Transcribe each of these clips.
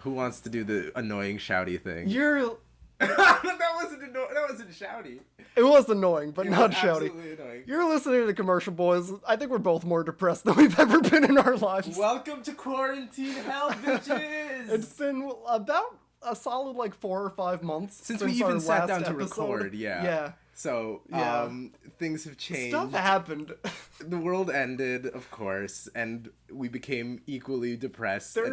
Who wants to do the annoying shouty thing? That wasn't shouty. It was annoying, but It not was shouty. absolutely annoying. You're listening to the Commercial Boys. I think we're both more depressed than we've ever been in our lives. Welcome to quarantine hell, bitches. It's been about a solid 4 or 5 months since we even our sat last down to episode. record. Yeah. Yeah. So, Yeah. things have changed. Stuff happened. The world ended, of course, and we became equally depressed. There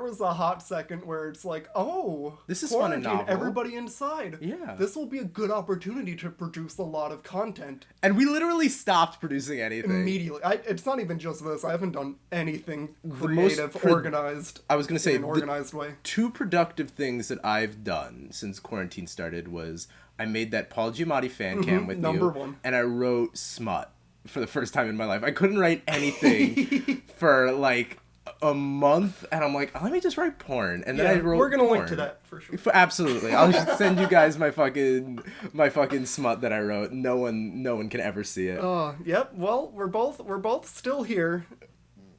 was a hot second where it's like, oh, this is fun and quarantine, novel. everybody inside. Yeah. This will be a good opportunity to produce a lot of content. And we literally stopped producing anything. Immediately. It's not even just this. I haven't done anything creative, organized. I was going to say, in an organized way. 2 productive things that I've done since quarantine started was I made that Paul Giamatti fan cam with number you. one. And I wrote smut for the first time in my life. I couldn't write anything for a month, and I'm like, let me just write porn. And then I wrote we're gonna porn. link to that for sure. Absolutely. I'll send you guys my fucking smut that I wrote. No one can ever see it. Yep. Well, we're both still here.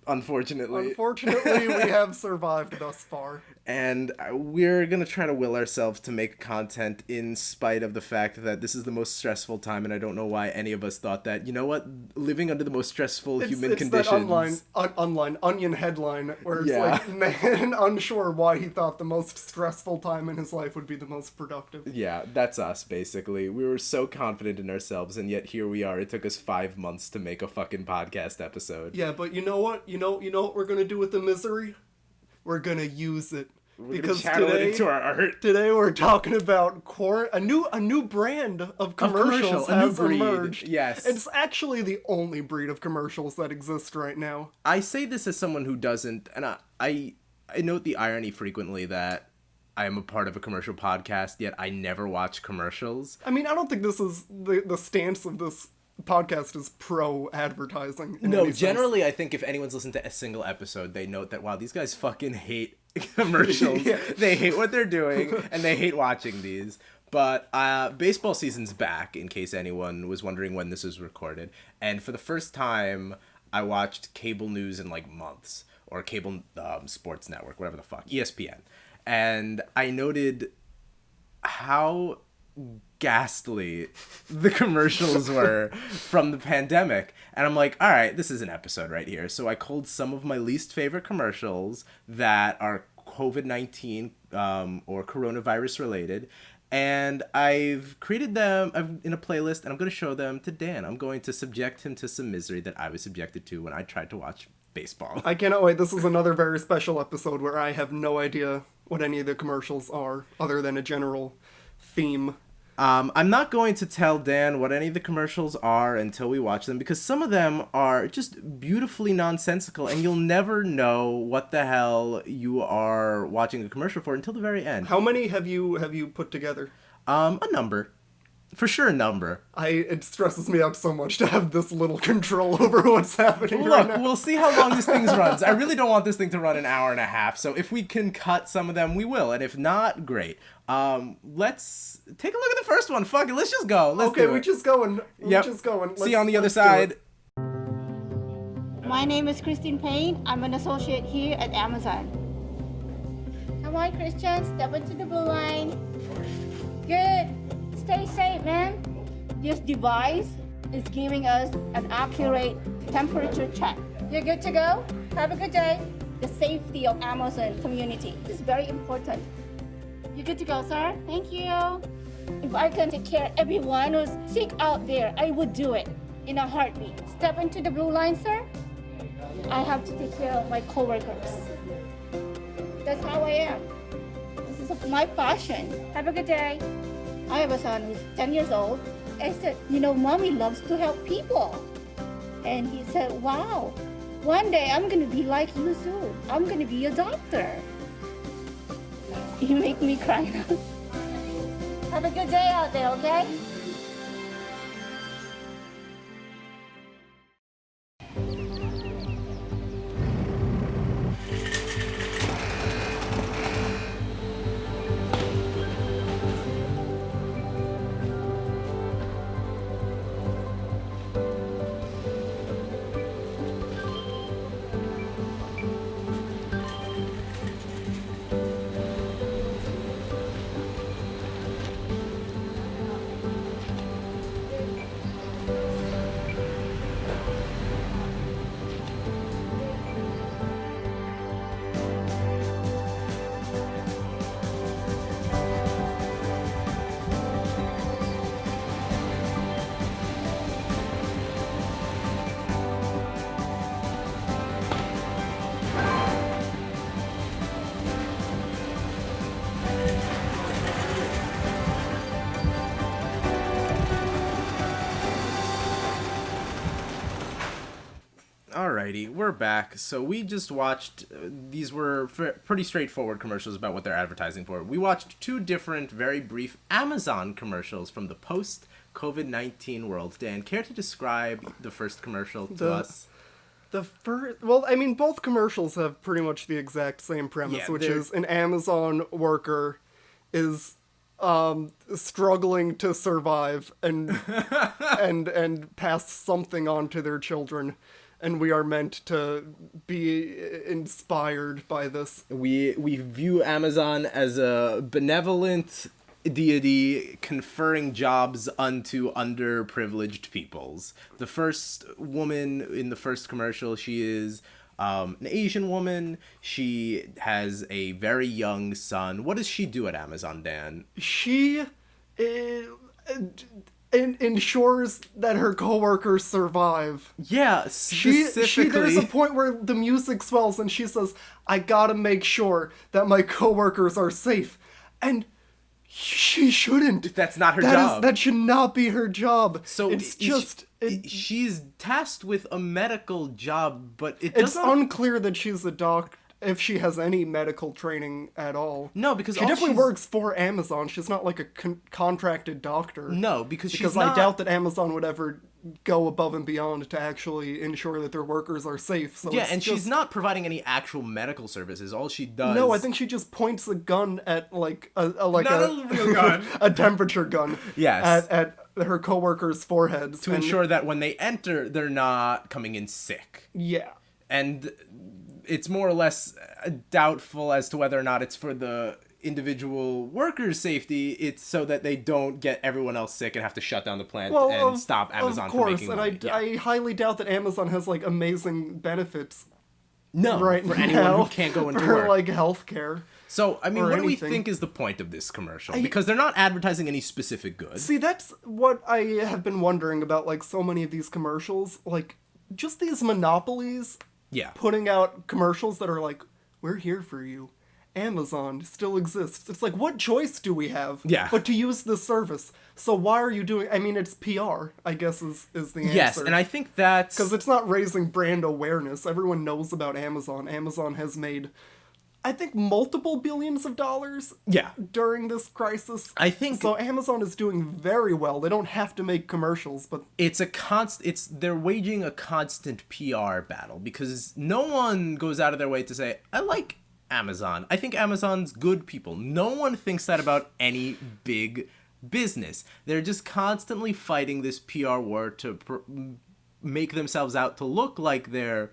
Unfortunately, we have survived thus far. And we're going to try to will ourselves to make content in spite of the fact that this is the most stressful time, and I don't know why any of us thought that, you know what, living under the most stressful human conditions. It's that online Onion headline where it's man unsure why he thought the most stressful time in his life would be the most productive. Yeah, that's us, basically. We were so confident in ourselves, and yet here we are. It took us 5 months to make a fucking podcast episode. Yeah, but you know what? You know what we're going to do with the misery? We're going to use it. Because channel it into our art. Today we're talking about a new brand of commercials has emerged. Yes. It's actually the only breed of commercials that exists right now. I say this as someone who doesn't, and I note the irony frequently that I am a part of a commercial podcast, yet I never watch commercials. I mean, I don't think this is the stance of this podcast is pro-advertising. No, generally I think if anyone's listened to a single episode, they note that, wow, these guys fucking hate commercials. Yeah. They hate what they're doing, and they hate watching these. But baseball season's back, in case anyone was wondering when this was recorded. And for the first time, I watched cable news in months, or cable sports network, whatever the fuck, ESPN. And I noted how ghastly the commercials were from the pandemic, and I'm like, all right, this is an episode right here. So I culled some of my least favorite commercials that are COVID-19 or coronavirus related, and I've created them in a playlist, and I'm going to show them to Dan. I'm going to subject him to some misery that I was subjected to when I tried to watch baseball. I cannot wait. This is another very special episode where I have no idea what any of the commercials are other than a general theme. I'm not going to tell Dan what any of the commercials are until we watch them, because some of them are just beautifully nonsensical, and you'll never know what the hell you are watching a commercial for until the very end. How many have you put together? A number. For sure, a number. It stresses me out so much to have this little control over what's happening Look, right now. We'll see how long this thing runs. I really don't want this thing to run an hour and a half, so if we can cut some of them, we will, and if not, great. Let's take a look at the first one. Fuck it, let's just go. We're just going. See you on the other side. My name is Christine Payne. I'm an associate here at Amazon. Come on, Christian, step into the blue line. Good. Stay safe, man. This device is giving us an accurate temperature check. You're good to go? Have a good day. The safety of Amazon community is very important. You're good to go, sir. Thank you. If I can take care of everyone who's sick out there, I would do it in a heartbeat. Step into the blue line, sir. I have to take care of my coworkers. That's how I am. This is my passion. Have a good day. I have a son who's 10 years old. I said, Mommy loves to help people. And he said, wow, one day I'm going to be like you soon. I'm going to be a doctor. You make me cry now. Have a good day out there, okay? Alrighty, we're back. So we just watched, these were pretty straightforward commercials about what they're advertising for. We watched two different, very brief Amazon commercials from the post-COVID-19 world. Dan, care to describe the first commercial to us? The first, well, I mean, both commercials have pretty much the exact same premise, Yeah, which they're- is an Amazon worker is struggling to survive and and pass something on to their children, and we are meant to be inspired by this. We view Amazon as a benevolent deity conferring jobs unto underprivileged peoples. The first woman in the first commercial, she is an Asian woman. She has a very young son. What does she do at Amazon, Dan? She ensures that her coworkers survive. Yeah, specifically. There's a point where the music swells and she says, I gotta make sure that my coworkers are safe. And she shouldn't. That's not her job. That should not be her job. So it's just... she's tasked with a medical job, but it's doesn't... unclear that she's a doctor, if she has any medical training at all. No, because she all definitely she's- works for Amazon. She's not like a contracted doctor. No, because she's I not... doubt that Amazon would ever go above and beyond to actually ensure that their workers are safe. So Yeah, it's and just... she's not providing any actual medical services. All she does... No, I think she just points a gun at like Not a real gun. a temperature gun. Yes. At her coworkers' foreheads to ensure that when they enter, they're not coming in sick. Yeah. And it's more or less doubtful as to whether or not it's for the individual workers' safety. It's so that they don't get everyone else sick and have to shut down the plant and stop Amazon from making money. Of course, and I highly doubt that Amazon has like amazing benefits No, right for now anyone who can't go into for work. like healthcare. So, I mean, or what do we anything. think is the point of this commercial? Because they're not advertising any specific goods. See, that's what I have been wondering about, like, so many of these commercials. Like, just these monopolies Yeah. putting out commercials that are like, we're here for you. Amazon still exists. It's like, what choice do we have Yeah. but to use this service? So why are you doing... I mean, it's PR, I guess, is the answer. Yes, and I think that's... Because it's not raising brand awareness. Everyone knows about Amazon. Amazon has made, I think, multiple billions of dollars Yeah. during this crisis. I think... So Amazon is doing very well. They don't have to make commercials, but they're waging a constant PR battle because no one goes out of their way to say, I like Amazon. I think Amazon's good people. No one thinks that about any big business. They're just constantly fighting this PR war to make themselves out to look like they're,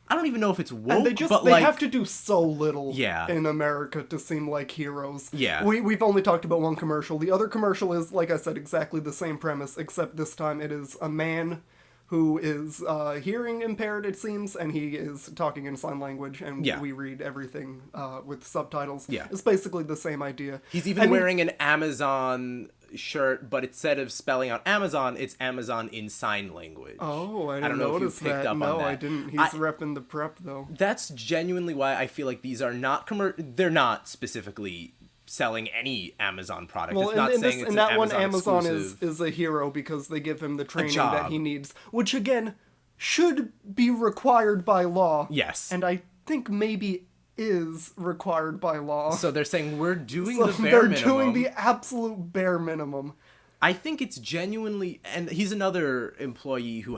I don't even know if it's woke, and they have to do so little in America to seem like heroes. Yeah. We've only talked about one commercial. The other commercial is, like I said, exactly the same premise, except this time it is a man who is hearing impaired, it seems, and he is talking in sign language, and we read everything with subtitles. Yeah. It's basically the same idea. He's even wearing an Amazon shirt, but instead of spelling out Amazon, it's Amazon in sign language. Oh, I don't know if you notice picked that. up on No, that. I didn't. He's repping the prep, though. That's genuinely why I feel like these are not they're not specifically selling any Amazon product. Well, it's not saying it's in an that one, Amazon Amazon exclusive. is a hero because they give him the training job. that he needs, which again should be required by law. Yes. And I think maybe is required by law. So they're saying we're doing So the bare they're minimum. doing the absolute bare minimum. I think it's genuinely, and he's another employee who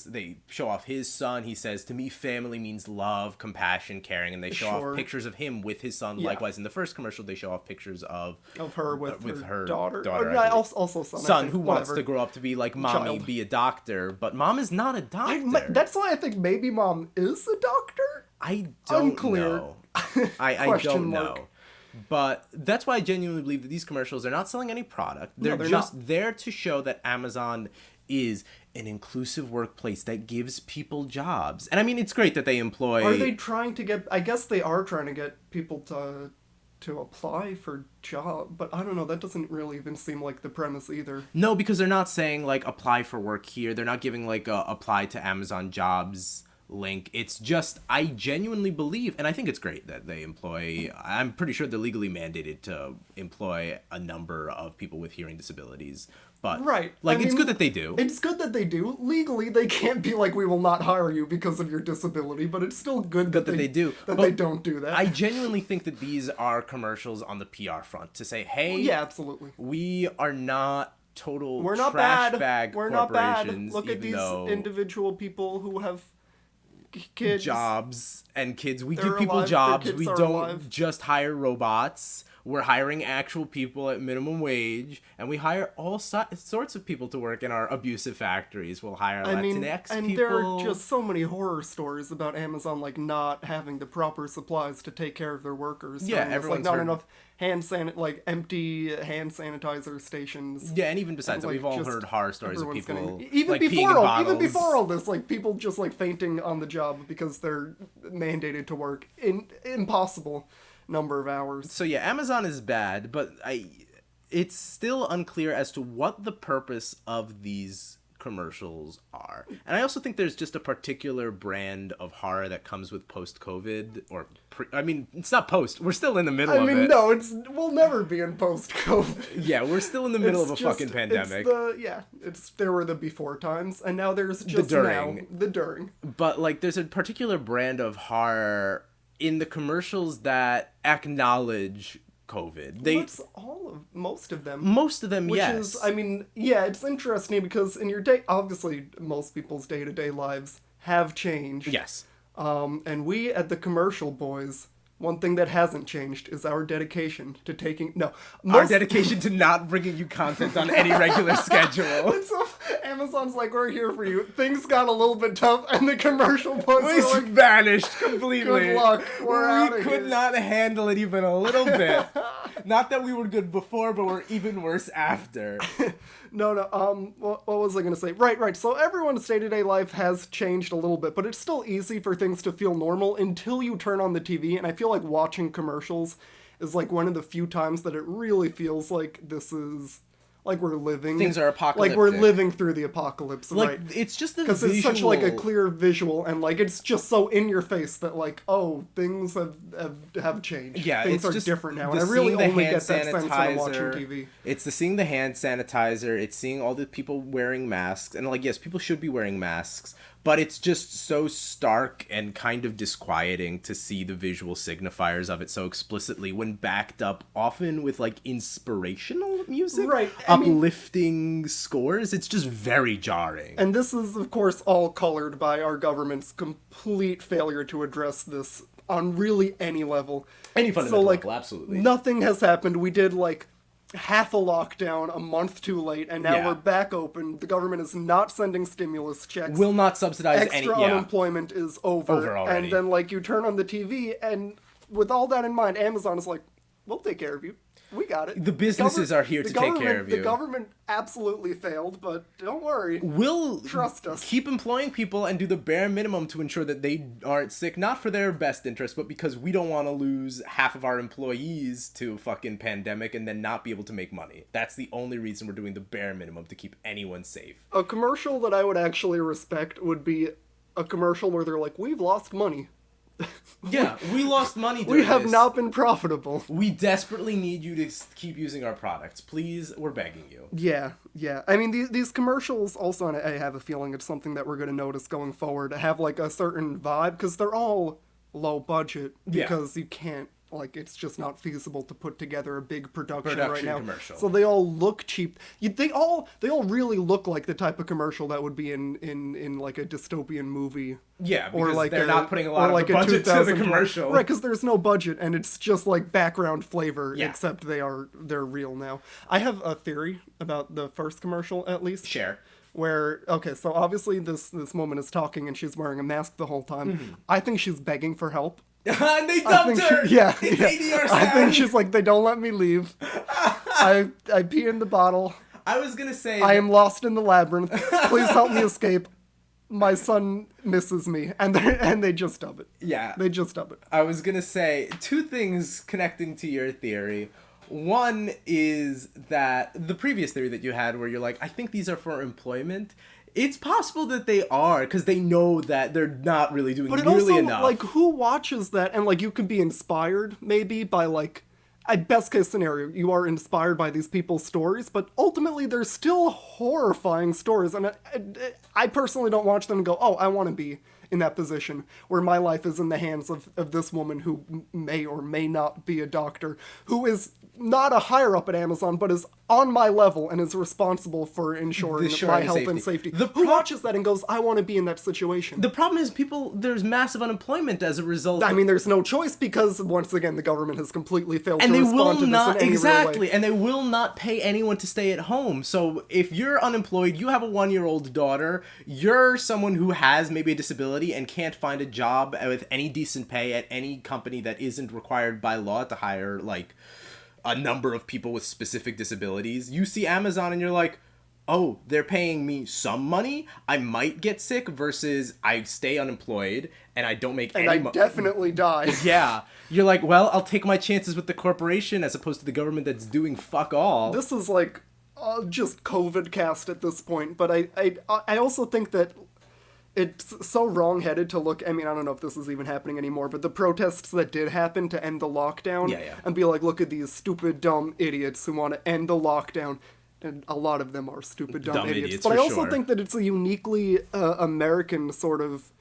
they show off his son. He says, to me, family means love, compassion, caring, and they show off pictures of him with his son. Yeah. Likewise, in the first commercial, they show off pictures of her with her daughter. I believe. Also son. I Son think. who wants Whatever. to grow up to be like mommy, Child. be a doctor, but mom is not a doctor. That's why I think maybe mom is a doctor. I don't Unclear. know. I Question don't mark. know. But that's why I genuinely believe that these commercials are not selling any product. They're they're just not. there to show that Amazon is an inclusive workplace that gives people jobs. And I mean, it's great that they employ... Are they trying to get... I guess they are trying to get people to apply for job, but I don't know, that doesn't really even seem like the premise either. No, because they're not saying, like, apply for work here. They're not giving, like, apply to Amazon jobs link. It's just, I genuinely believe, and I think it's great that they employ, I'm pretty sure they're legally mandated to employ a number of people with hearing disabilities. But, Right. like, I it's mean, good that they do. It's good that they do. Legally, they can't be like, we will not hire you because of your disability, but it's still good that they do. That But they don't do that. I genuinely think that these are commercials on the PR front to say, hey, yeah, absolutely. we are not total We're not trash bad. bag We're not bad. corporations, Look at even these though individual people who have kids. jobs and kids. We They're give people alive, their jobs. kids We are don't alive. just hire robots. We're hiring actual people at minimum wage, and we hire all sorts of people to work in our abusive factories. We'll hire I mean, Latinx and people. there are just so many horror stories about Amazon like not having the proper supplies to take care of their workers. Yeah, It's like everyone's not heard- enough empty hand sanitizer stations. Yeah, and even besides And, that, like, we've all just heard horror stories of everyone's people even like peeing in before bottles. even before all this, like people just like fainting on the job because they're mandated to work in impossible number of hours. So yeah, Amazon is bad, but it's still unclear as to what the purpose of these commercials are. And I also think there's just a particular brand of horror that comes with post-COVID, or it's not post. We're still in the middle I of mean, it. no, we'll never be in post-COVID. Yeah, we're still in the middle of a fucking pandemic. There were the before times, and now there's just during. the during. But like, there's a particular brand of horror in the commercials that acknowledge COVID. Most of them. Most of them, Which yes. is, I mean, yeah, it's interesting because in your day, obviously, most people's day-to-day lives have changed. Yes. And we at the Commercial Boys, one thing that hasn't changed is our dedication to Our dedication to not bringing you content on any regular schedule. So Amazon's like, we're here for you. Things got a little bit tough, and the Commercial Boys We are like, vanished completely. good luck. We're outta We could here. not handle it even a little bit. Not that we were good before, but we're even worse after. No, what was I gonna say? Right. So everyone's day-to-day life has changed a little bit, but it's still easy for things to feel normal until you turn on the TV, and I feel like watching commercials is like one of the few times that it really feels like this is, like we're living. Things are Like we're apocalyptic. living through the apocalypse, Like, right? it's just the Because visual. it's such like a clear visual, and like it's just so in your face that like, oh, things have changed. Yeah, things it's are just different now. the And I really seeing the only hand get that sense when I'm watching sanitizer. TV. It's the seeing the hand sanitizer. It's seeing all the people wearing masks, and like, yes, people should be wearing masks, but it's just so stark and kind of disquieting to see the visual signifiers of it so explicitly when backed up often with like inspirational music, Right, I mean- uplifting scores. It's just very jarring. And this is, of course, all colored by our government's complete failure to address this on really any level. Any fundamental so, like, level, absolutely. Nothing has happened. We did, like, half a lockdown a month too late, and now Yeah. we're back open. The government is not sending stimulus checks. Will not subsidize Extra any. Yeah. unemployment is over. Over already. And then, like, you turn on the TV, and with all that in mind, Amazon is like, we'll take care of you. We got it. The businesses are here the to take care government- of you. The government absolutely failed, but don't worry. Will Trust us. keep employing people and do the bare minimum to ensure that they aren't sick, not for their best interest, but because we don't want to lose half of our employees to fucking pandemic and then not be able to make money. That's the only reason we're doing the bare minimum, to keep anyone safe. A commercial that I would actually respect would be a commercial where they're like, we've lost money. Yeah, we lost money We have not been profitable. We desperately need you to keep using our products. Please, we're begging you. Yeah. I mean, these commercials also, and I have a feeling it's something that we're going to notice going forward, have like a certain vibe, because they're all low budget, Yeah. because you can't, like, it's just not feasible to put together a big production right now. commercial. So they all look cheap. They all really look like the type of commercial that would be in like a dystopian movie. Yeah, Or because like they're not putting a lot or of the budget to the 2000 commercial. right? Because there's no budget, and it's just like background flavor. Yeah. Except they're real now. I have a theory about the first commercial, at least. Share. Where so obviously this woman is talking and she's wearing a mask the whole time. Mm-hmm. I think she's begging for help. And they I dumped think her! she, yeah, It's yeah. ADR I think sound. she's like, they don't let me leave. I pee in the bottle. I was gonna say... I am lost in the labyrinth. Please help me escape. My son misses me, and they just dub it. Yeah. They just dub it. I was gonna say two things connecting to your theory. One is that the previous theory that you had where you're like, I think these are for employment. It's possible that they are, because they know that they're not really doing But it nearly also, enough. like, who watches that? And, like, you can be inspired, maybe, by, like, at best case scenario, you are inspired by these people's stories, but ultimately they're still horrifying stories. And I personally don't watch them and go, oh, I want to be in that position where my life is in the hands of this woman who may or may not be a doctor, who is not a higher up at Amazon, but is on my level and is responsible for ensuring my health and safety. Who watches that and goes, I want to be in that situation? The problem is there's massive unemployment as a result. I mean, there's no choice because, once again, the government has completely failed to they respond will to this not, in any exactly, real way. and they will not pay anyone to stay at home. So if you're unemployed, you have a 1-year-old daughter, you're someone who has maybe a disability and can't find a job with any decent pay at any company that isn't required by law to hire, like, a number of people with specific disabilities. You see Amazon and you're like, oh, they're paying me some money, I might get sick, versus I stay unemployed and I don't make any money. And I definitely die. Yeah. You're like, well, I'll take my chances with the corporation as opposed to the government that's doing fuck all. This is like just COVID cast at this point, but I also think that it's so wrong-headed to look. I mean, I don't know if this is even happening anymore, but the protests that did happen to end the lockdown, and be like, look at these stupid, dumb idiots who want to end the lockdown. And a lot of them are stupid, dumb idiots. But I also think that it's a uniquely American sort of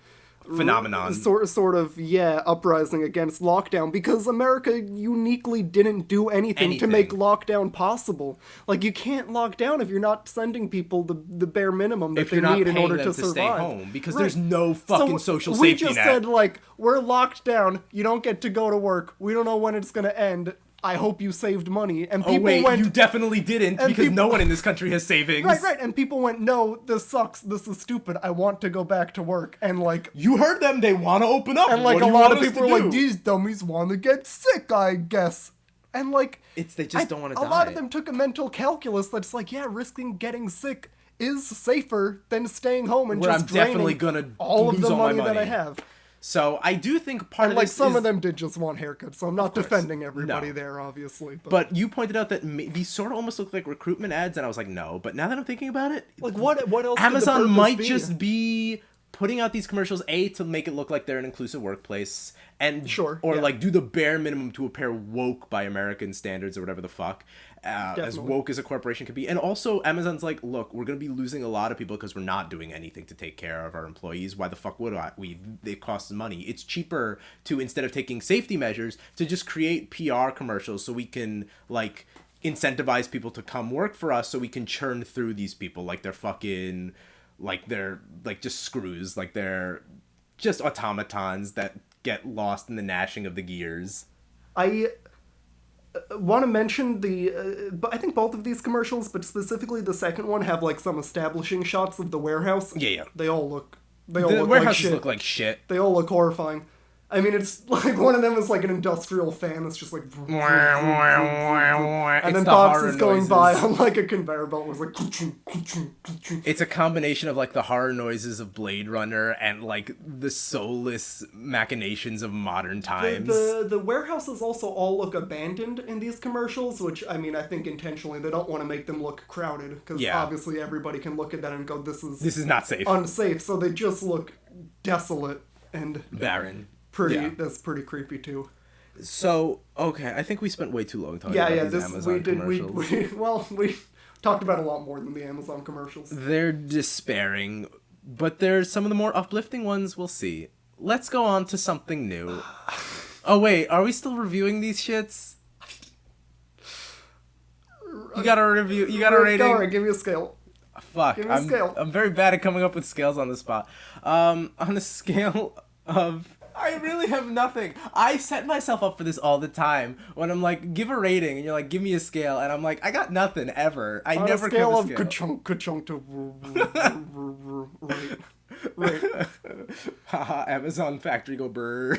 phenomenon, sort of uprising against lockdown, because America uniquely didn't do anything to make lockdown possible. Like, you can't lock down if you're not sending people the bare minimum that they need in order to survive. Stay home, because there's no fucking social safety net. We just said, like, we're locked down, you don't get to go to work, we don't know when it's gonna end, I hope you saved money. And people went, you definitely didn't, because no one in this country has savings. Right. And people went, no, this sucks. This is stupid. I want to go back to work. And, like, you heard them. They want to open up. And, like, a lot of people are like, these dummies want to get sick, I guess. And, like, they just don't want to die. A lot of them took a mental calculus that's like, yeah, risking getting sick is safer than staying home and just draining all of the money that I have. So I do think part of this some of them did just want haircuts, so I'm not defending everybody there, obviously. But you pointed out that these sort of almost look like recruitment ads, and I was like, no. But now that I'm thinking about it, like, what else? Amazon might just be putting out these commercials, to make it look like they're an inclusive workplace, and like do the bare minimum to appear woke by American standards or whatever the fuck. As woke as a corporation could be. And also, Amazon's like, look, we're going to be losing a lot of people because we're not doing anything to take care of our employees. Why the fuck would we? It costs money. It's cheaper to, instead of taking safety measures, to just create PR commercials so we can, like, incentivize people to come work for us, so we can churn through these people like they're fucking, like they're, like, just screws. Like they're just automatons that get lost in the gnashing of the gears. I want to mention I think both of these commercials, but specifically the second one, have, like, some establishing shots of the warehouse. Yeah. They all look warehouses look like shit. They all look horrifying. I mean, it's like one of them is like an industrial fan that's just like, and then Bob's is going by on like a conveyor belt. Was like, it's a combination of, like, the horror noises of Blade Runner and, like, the soulless machinations of modern times. The warehouses also all look abandoned in these commercials, which, I mean, I think intentionally they don't want to make them look crowded, because obviously everybody can look at that and go, this is not safe, unsafe. So they just look desolate and barren. That's pretty creepy too. So, okay, I think we spent way too long talking about these Amazon commercials. We talked about a lot more than the Amazon commercials. They're despairing, but there's some of the more uplifting ones. We'll see. Let's go on to something new. Oh wait, are we still reviewing these shits? You got a review. You got a rating. Alright, give me a scale. Fuck, give me a scale. I'm very bad at coming up with scales on the spot. On a scale of, I really have nothing. I set myself up for this all the time when I'm like, give a rating, and you're like, give me a scale, and I'm like, I got nothing ever. I on never a scale give a of ka-chunk to right. Haha, Amazon factory go brr.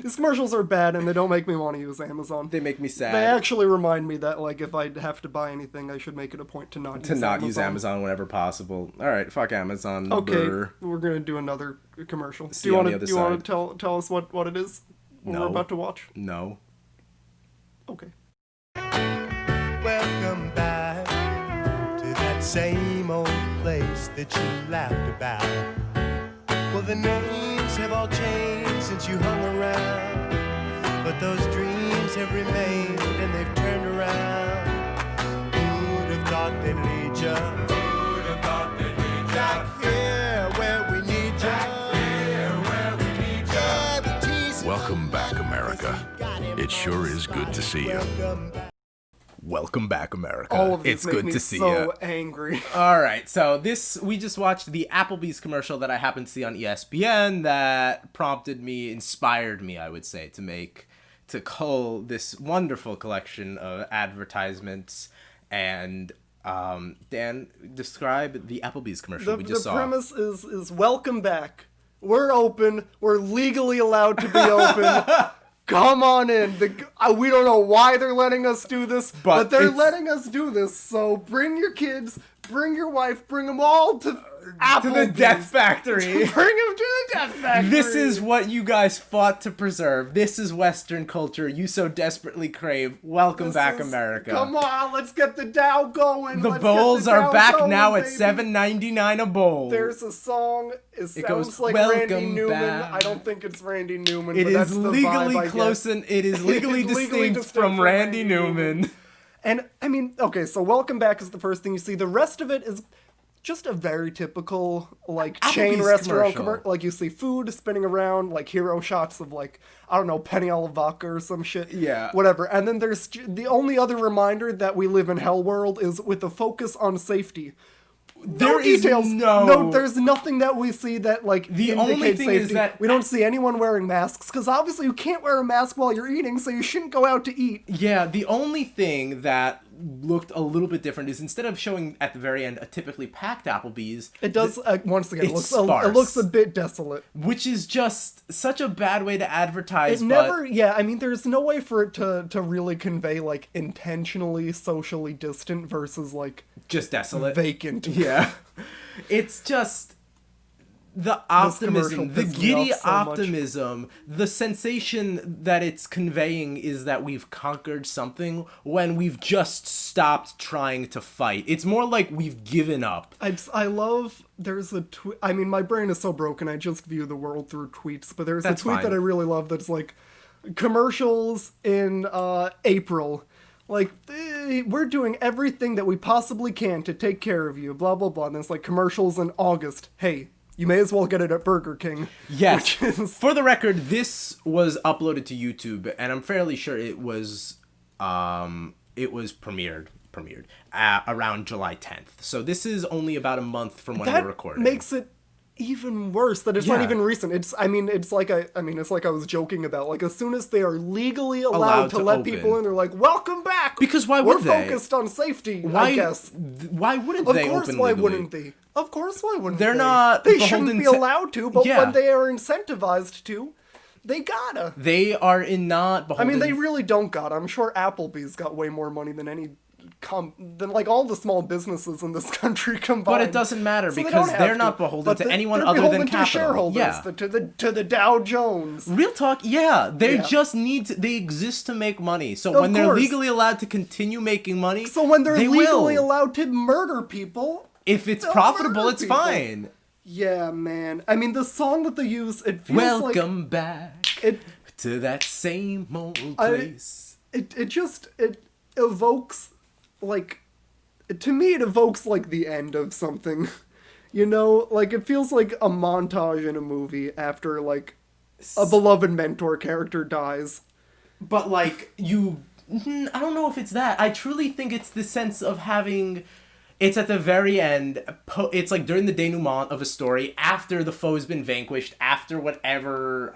These commercials are bad, and they don't make me want to use Amazon. They make me sad. They actually remind me that, like, if I have to buy anything, I should make it a point to not use Amazon whenever possible. All right, fuck Amazon. Okay, we're gonna do another commercial. Do you want to tell us what it is? What we're about to watch? No. Okay. Welcome back to that same old place. dreams that you laughed about. Well, the names have all changed since you hung around, but those dreams have remained and they've turned around. Who'd have thought they'd lead ya? Who'd have thought they'd lead ya? Back here where we need ya. Back here where we need ya. Yeah, we tease Welcome back, America. It sure is good to see you. Welcome back, America. All of these it's make good me to see so you. angry. All right, so we just watched the Applebee's commercial that I happened to see on ESPN that inspired me, I would say, to cull this wonderful collection of advertisements. And Dan, describe the Applebee's commercial we just saw. The premise is welcome back. We're open. We're legally allowed to be open. Come on in. We don't know why they're letting us do this, but they're letting us do this. So bring your kids, bring your wife, bring them all to Applebee's. To the Death Factory. Bring them to the Death Factory. This is what you guys fought to preserve. This is Western culture you so desperately crave. Welcome back, America. Come on, let's get the Dow going. The Let's bowls get the are Dow back going, now at baby. $7.99 a bowl. There's a song. It sounds goes, like Randy "Welcome Newman. back." I don't think it's Randy Newman. It but that's is the legally vibe I close get. and it is legally It's legally distinct distinct from from Randy Randy Newman. And I mean, okay, so welcome back is the first thing you see. The rest of it is just a very typical like chain Applebee's restaurant commercial. like you see food spinning around, like hero shots of like, I don't know, Penny a la vodka or some shit. Yeah. Whatever. And then there's the only other reminder that we live in hell world is with the focus on safety. There No is details. no- There's nothing that we see that like The only indicates thing is safety. that- we don't see anyone wearing masks because obviously you can't wear a mask while you're eating, so you shouldn't go out to eat. Yeah, the only thing that looked a little bit different is instead of showing at the very end a typically packed Applebee's, It does once again. it's It sparse. looks a bit desolate. which is just such a bad way to advertise. It never. Yeah, I mean, there's no way for it to really convey like intentionally socially distant versus like just desolate. vacant. Yeah. It's just the optimism, commercial the pissed me giddy off so much. optimism, the sensation that it's conveying is that we've conquered something when we've just stopped trying to fight. It's more like we've given up. I love. There's a tweet. I mean, my brain is so broken. I just view the world through tweets. But there's That's a tweet fine. that I really love. That's like commercials in April. Like, we're doing everything that we possibly can to take care of you, blah, blah, blah. And then it's like commercials in August. Hey, you may as well get it at Burger King. Yes. Which is, For the record, this was uploaded to YouTube, and I'm fairly sure it was premiered around July 10th. So this is only about a month from when that we're recording. makes it even worse that it's not Yeah. even recent. It's like I was joking about. Like, as soon as they are legally allowed Allowed to to let open. people in, they're like, welcome back! Because why We're would they? focused on safety, I guess. Why wouldn't Of they course, open why legally? wouldn't they? Of course, why wouldn't They're they? not They beholden shouldn't be to- allowed to, but Yeah. when they are incentivized to, they gotta. They are in not I beholden. mean, they really don't gotta. I'm sure Applebee's got way more money than than like all the small businesses in this country combined. But it doesn't matter So they because don't they're have not to. beholden But to anyone they're other beholden than to capital. shareholders, Yeah. to the Dow Jones. Real talk, yeah. They Yeah. just need to, they exist to make money. So Of when they're course. legally allowed to continue making money, So when they're they legally will. allowed to murder people, If it's they'll profitable, murder it's people. fine. Yeah, man. I mean, the song that they use, it feels Welcome back it to that same old I- place. it evokes like, to me it evokes like the end of something. You know, like it feels like a montage in a movie after like a beloved mentor character dies. But like I don't know if it's that. I truly think it's the sense of having. It's at the very end. It's like during the denouement of a story after the foe has been vanquished, after whatever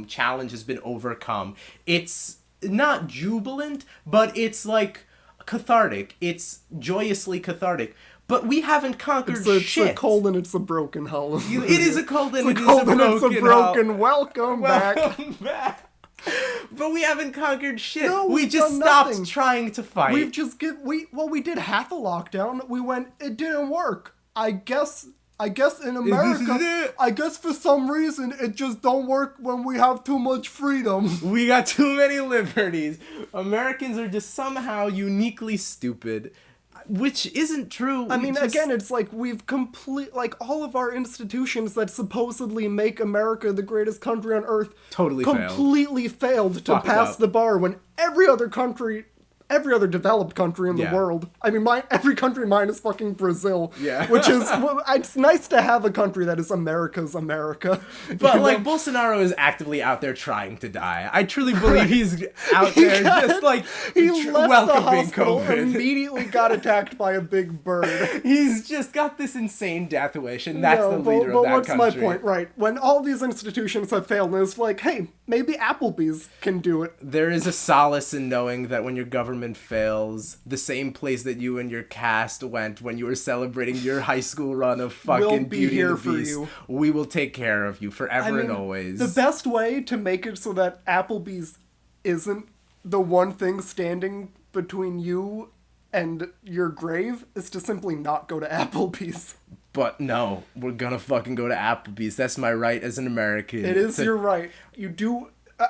challenge has been overcome. It's not jubilant, but it's like cathartic. It's joyously cathartic. But we haven't conquered It's shit. a cold and it's a broken hallelujah. It is a cold and It's it a is a cold and it's a broken broken welcome back. Welcome back. But we haven't conquered shit. No, we we've just done stopped nothing. trying to fight. We've just we did half a lockdown. We went, it didn't work. I guess in America, I guess for some reason it just don't work when we have too much freedom. We got too many liberties. Americans are just somehow uniquely stupid. which isn't true. I mean, again, it's like we've all of our institutions that supposedly make America the greatest country on earth Totally completely failed to Fucked pass up. the bar when every other developed country in the Yeah. world. I mean, every country minus fucking Brazil. Yeah. Which is, well, it's nice to have a country that is America's America. But You like know? Bolsonaro is actively out there trying to die. I truly believe he's out there just like he left the welcoming hospital, COVID. immediately got attacked by a big bird. He's just got this insane death wish, and that's No, the leader but of that what's country. my point, right? When all these institutions have failed, and it's like, hey, maybe Applebee's can do it. There is a solace in knowing that when your government fails, the same place that you and your cast went when you were celebrating your high school run of fucking We'll be Beauty here and the for Beast, you. we will take care of you forever and always. The best way to make it so that Applebee's isn't the one thing standing between you and your grave is to simply not go to Applebee's. But no, we're gonna fucking go to Applebee's. That's my right as an American. It is your right. You do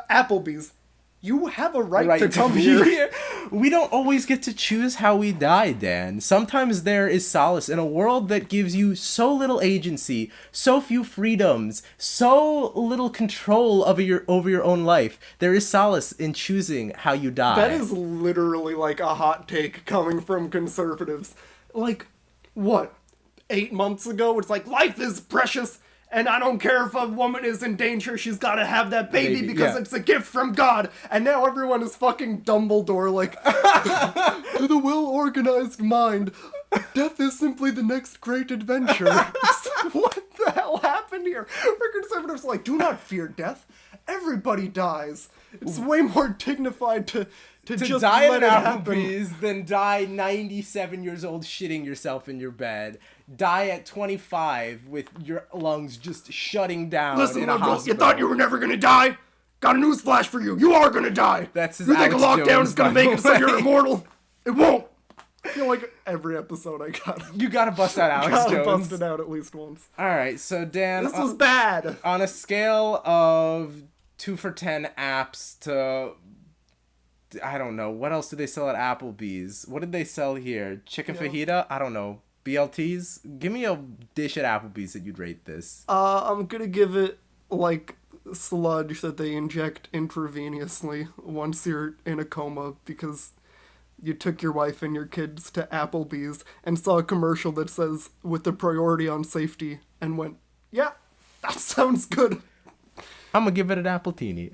Applebee's. You have a right, right to come here. We don't always get to choose how we die, Dan. Sometimes there is solace in a world that gives you so little agency, so few freedoms, so little control over your own life. There is solace in choosing how you die. That is literally like a hot take coming from conservatives. Like, what? 8 months ago, it's like, life is precious, and I don't care if a woman is in danger, she's gotta have that baby because yeah. it's a gift from God. And now everyone is fucking Dumbledore, like, to the well-organized mind, death is simply the next great adventure. What the hell happened here? We're conservatives like, do not fear death. Everybody dies. It's way more dignified to just die let at it an happen. Applebee's than die 97 years old shitting yourself in your bed. Die at 25 with your lungs just shutting down Listen, in a liberal, you hospital. thought you were never gonna die? Got a news flash for you. You are gonna die. That's his You think Alex a lockdown Jones, is gonna by make the it so way. you're immortal? It won't. I feel like every episode I got You gotta bust out Alex gotta Jones. bust it out at least once. Alright, so Dan, This was bad. on a scale of 2 for 10 apps to... I don't know. What else do they sell at Applebee's? What did they sell here? Chicken fajita? I don't know. BLTs? Give me a dish at Applebee's that you'd rate this. I'm gonna give it like sludge that they inject intravenously once you're in a coma because you took your wife and your kids to Applebee's and saw a commercial that says with the priority on safety and went, yeah, that sounds good. I'm gonna give it an Appletini.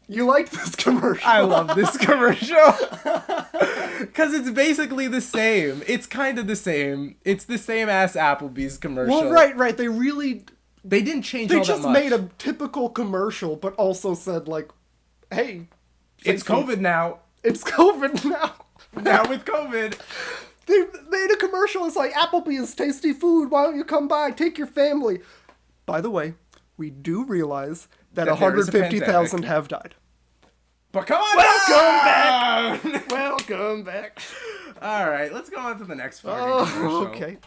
You liked this commercial. I love this commercial. Because it's basically the same. It's kind of the same. It's the same ass Applebee's commercial. Well, right. They really... They didn't change They all just that much. made a typical commercial, but also said, like, hey... It's safety. COVID now. It's COVID now. Now with COVID. They made a commercial. It's like, Applebee's, tasty food. Why don't you come by? Take your family. By the way, we do realize that That there is a 150,000 have died. But come on Welcome back! Welcome back. Alright, let's go on to the next fucking Oh, commercial. okay.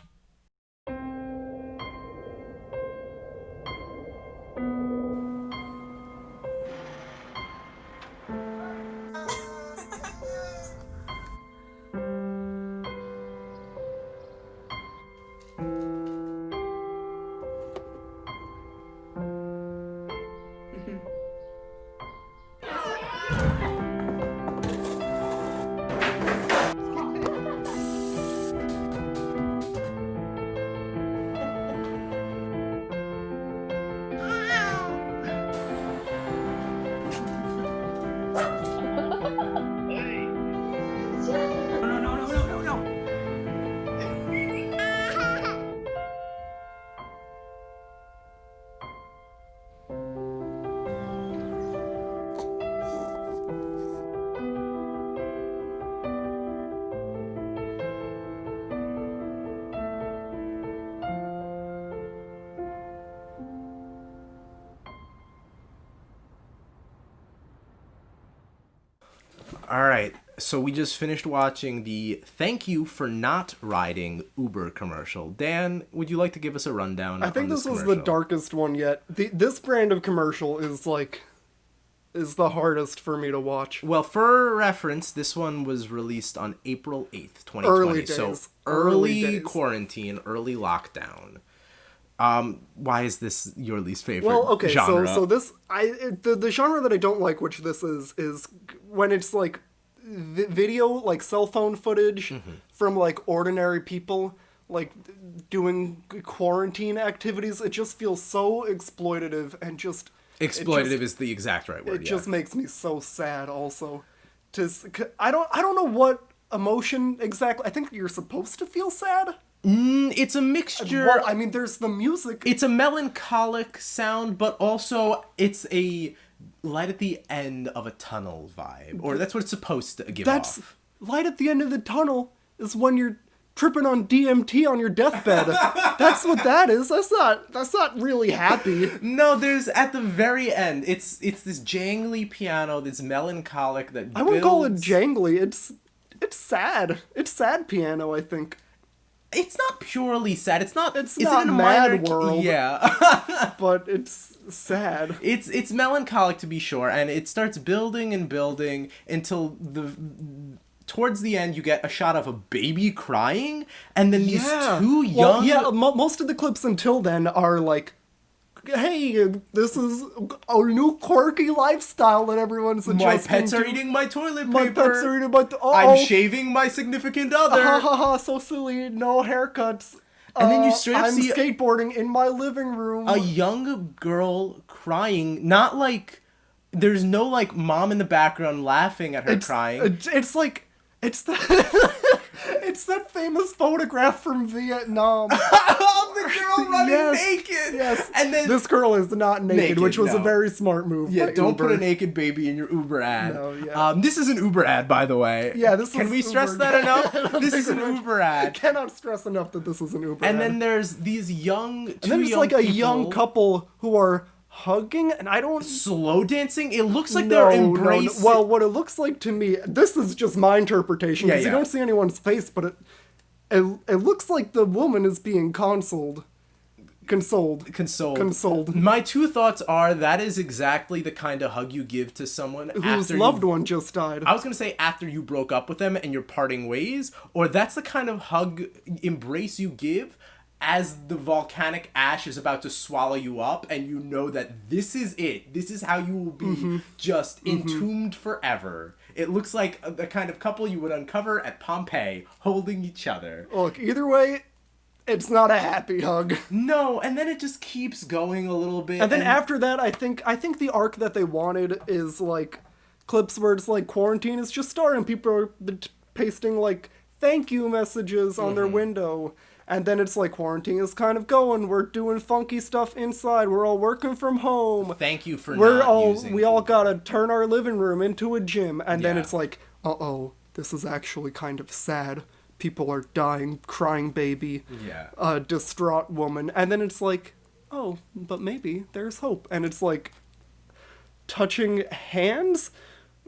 Alright, so we just finished watching the thank you for not riding Uber commercial. Dan, would you like to give us a rundown I think on this was the commercial? darkest one yet. This brand of commercial is like... is the hardest for me to watch. Well, for reference, this one was released on April 8th, 2020. Early days. So Early early days. quarantine, early lockdown. Why is this your least favorite Well, okay, genre? so this the genre that I don't like, which this is when it's like video, like cell phone footage from like ordinary people like doing quarantine activities. It just feels so exploitative and just Exploitative is the exact right word. it just makes me so sad. Also, I don't know what emotion exactly. I think you're supposed to feel sad. It's a mixture. Well, I mean, there's the music. It's a melancholic sound, but also it's a light at the end of a tunnel vibe, or that's what it's supposed to give That's off. light at the end of the tunnel is when you're tripping on DMT on your deathbed. That's what that is. That's not really happy. No, there's at the very end. It's this jangly piano that's melancholic that I wouldn't call it builds- jangly. It's sad. It's sad piano, I think. It's not purely sad. It's not. It's is not it a Mad minor key? World. Yeah. But it's sad. It's melancholic to be sure, and it starts building and building until towards the end you get a shot of a baby crying, and then these two young. Well, yeah, most of the clips until then are like, hey, this is a new quirky lifestyle that everyone's adjusting My pets to. are eating my toilet My paper. pets are eating my... I'm shaving my significant other. Ha ha ha, so silly, no haircuts. And then you straight up I'm see skateboarding in my living room. a young girl crying, not like there's no like mom in the background laughing at her crying. It's like... It's the... It's that famous photograph from Vietnam. Of the girl running Yes, naked. Yes. And then this girl is not naked, which was no. a very smart move. yeah, by don't put Uber. a naked baby in your Uber ad. No, yeah. This is an Uber ad, by the way. Yeah, this Can is we stress Uber. that enough? This is an Uber I ad. cannot stress enough that this is an Uber. And ad. then there's these young, And then it's like a young couple who are hugging, and I don't... slow dancing. It looks like No, they're no, embracing. no. Well, what it looks like to me, this is just my interpretation, because Yeah, you yeah. don't see anyone's face, but it looks like the woman is being consoled. Consoled. My two thoughts are that is exactly the kind of hug you give to someone Whose after loved you- one just died. I was gonna say after you broke up with them and you're parting ways, or that's the kind of hug embrace you give as the volcanic ash is about to swallow you up, and you know that this is it. This is how you will be just entombed forever. It looks like the kind of couple you would uncover at Pompeii, holding each other. Look, either way, it's not a happy hug. No, and then it just keeps going a little bit. And then after that, I think the arc that they wanted is like clips where it's like quarantine is just starting. People are pasting like thank you messages on their window. And then it's like quarantine is kind of going. We're doing funky stuff inside. We're all working from home. Thank you for We're not all using we all gotta turn our living room into a gym. And then Yeah. it's like, this is actually kind of sad. People are dying, crying baby, Yeah. a distraught woman. And then it's like, oh, but maybe there's hope. And it's like touching hands